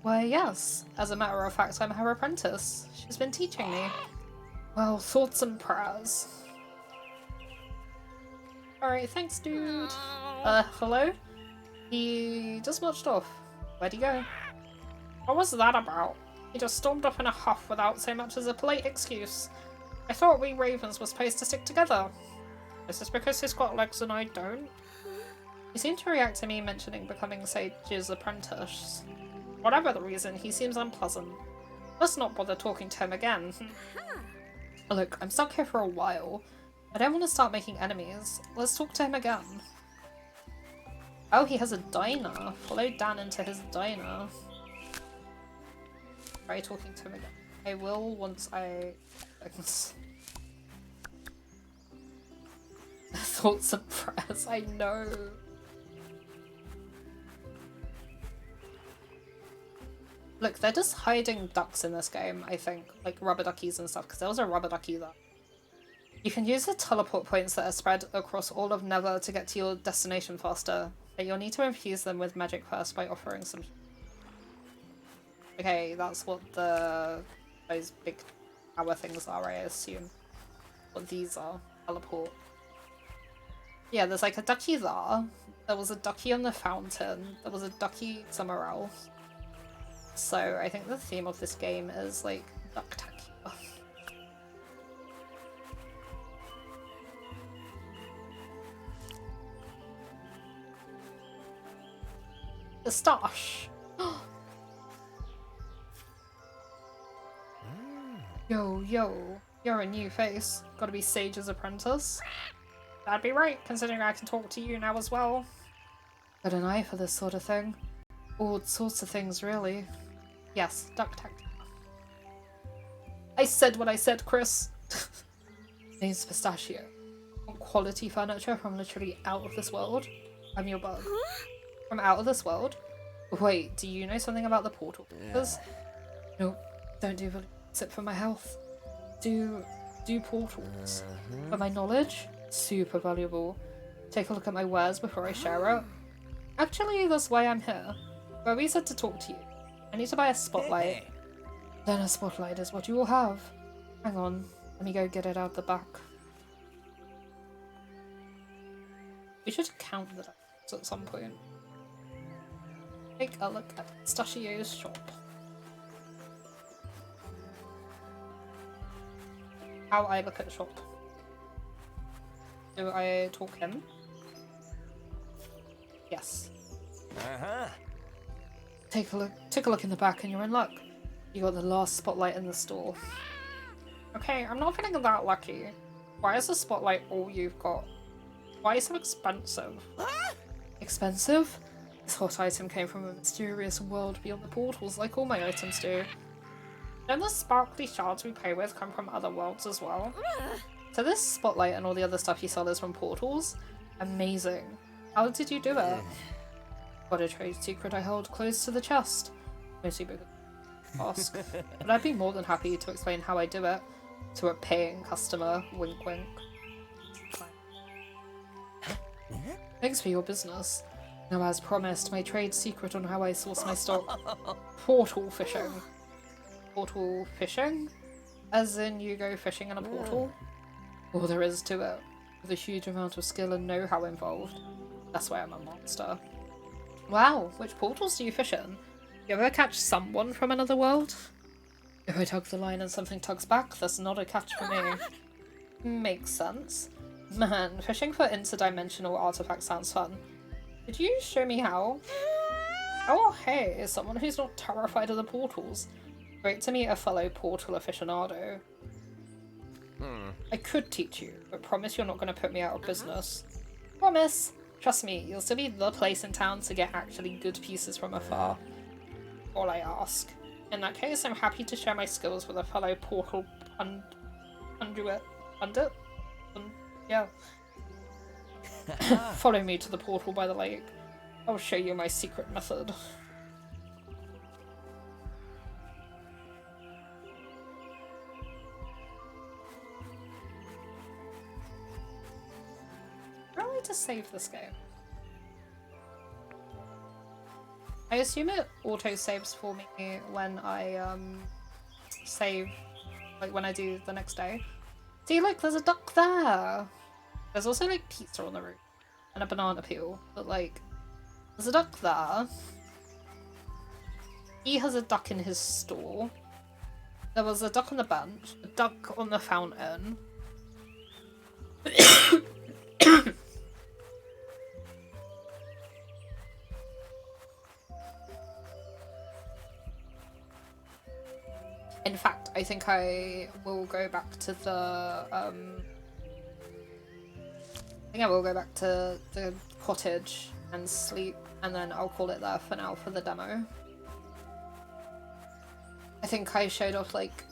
Why, yes. As a matter of fact, I'm her apprentice. She's been teaching me. Well, thoughts and prayers. Alright, thanks, dude. Hello? He just marched off. Where'd he go? What was that about? He just stormed off in a huff without so much as a polite excuse. I thought we Ravens were supposed to stick together. Is this because he's got legs and I don't? He seemed to react to me mentioning becoming Sage's apprentice. Whatever the reason, he seems unpleasant. Let's not bother talking to him again. Look, I'm stuck here for a while. I don't want to start making enemies. Let's talk to him again. Oh, he has a diner. Follow Dan into his diner. Try talking to him again. I will once I... Thoughts and prayers, I know. Look, they're just hiding ducks in this game, I think. Like rubber duckies and stuff, because there was a rubber ducky there. You can use the teleport points that are spread across all of Nether to get to your destination faster, but you'll need to infuse them with magic first by offering some... Okay, that's what those big tower things are, I assume. What these are. Teleport. Yeah, there's like a ducky there. There was a ducky on the fountain. There was a ducky somewhere else. So I think the theme of this game is like ducktacular. The stash. Yo, you're a new face. Gotta be Sage's apprentice. That'd be right, considering I can talk to you now as well. Got an eye for this sort of thing. All sorts of things, really. Yes, ducktacular. I said what I said, Chris. Name's Pistachio. Want quality furniture from literally out of this world? I'm your bug. From out of this world? Wait, do you know something about the portal? Nope, don't do it for my health. Do portals. For my knowledge? Super valuable. Take a look at my wares before I share it. Actually, that's why I'm here. Where we said to talk to you. I need to buy a spotlight. Then a spotlight is what you will have. Hang on, let me go get it out the back. We should count the diamonds at some point. Take a look at Pistachio's shop. How I look at the shop. Do I talk him? Yes. Take a look in the back and you're in luck. You got the last spotlight in the store. Okay, I'm not feeling that lucky. Why is the spotlight all you've got? Why is it so expensive? Expensive? This hot item came from a mysterious world beyond the portals, like all my items do. Don't the sparkly shards we play with come from other worlds as well? So this spotlight and all the other stuff you sell is from portals? Amazing. How did you do it? Got a trade secret I hold close to the chest. Mostly because ask. But I'd be more than happy to explain how I do it to a paying customer. Wink wink. Thanks for your business. Now as promised, my trade secret on how I source my stock. Portal fishing. Portal fishing? As in you go fishing in a portal? all there is to it, with a huge amount of skill and know-how involved. That's why I'm a monster. Wow, which portals do you fish in? You ever catch someone from another world? If I tug the line and something tugs back, that's not a catch for me. Makes sense. Man, fishing for interdimensional artifacts sounds fun. Could you show me how? Oh hey, someone who's not terrified of the portals. Great to meet a fellow portal aficionado. I could teach you, but promise you're not going to put me out of business. Promise! Trust me, you'll still be the place in town to get actually good pieces from afar. All I ask. In that case, I'm happy to share my skills with a fellow portal pundit? Yeah. Follow me to the portal by the lake. I'll show you my secret method. How do I to save this game? I assume it auto-saves for me when I save, like when I do the next day. See, look, there's a duck there! There's also like pizza on the roof and a banana peel, but like, there's a duck there. He has a duck in his store. There was a duck on the bench, a duck on the fountain. In fact, I think I will go back to the cottage and sleep, and then I'll call it there for now for the demo. I think I showed off like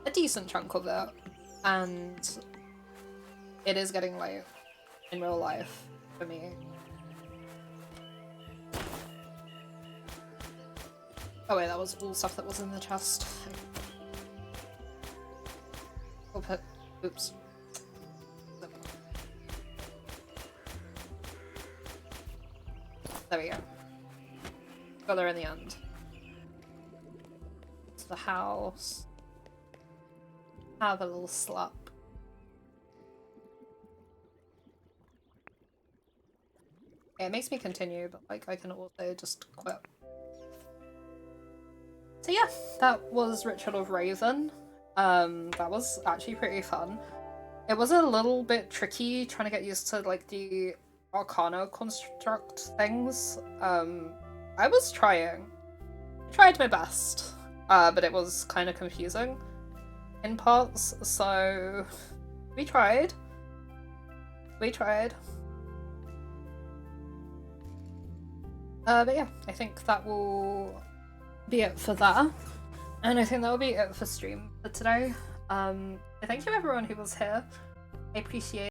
a decent chunk of it, and it is getting late in real life for me. Oh wait, that was all stuff that was in the chest. Oops. There we go. Got there in the end. To the house. Have a little slap. Yeah, it makes me continue, but like I can also just quit. So yeah, that was Ritual of Raven. That was actually pretty fun. It was a little bit tricky trying to get used to like the arcana construct things. I was tried my best, but it was kind of confusing in parts, so we tried. But yeah, I think that will be it for that, and I think that will be it for stream for today. Thank you everyone who was here. I appreciate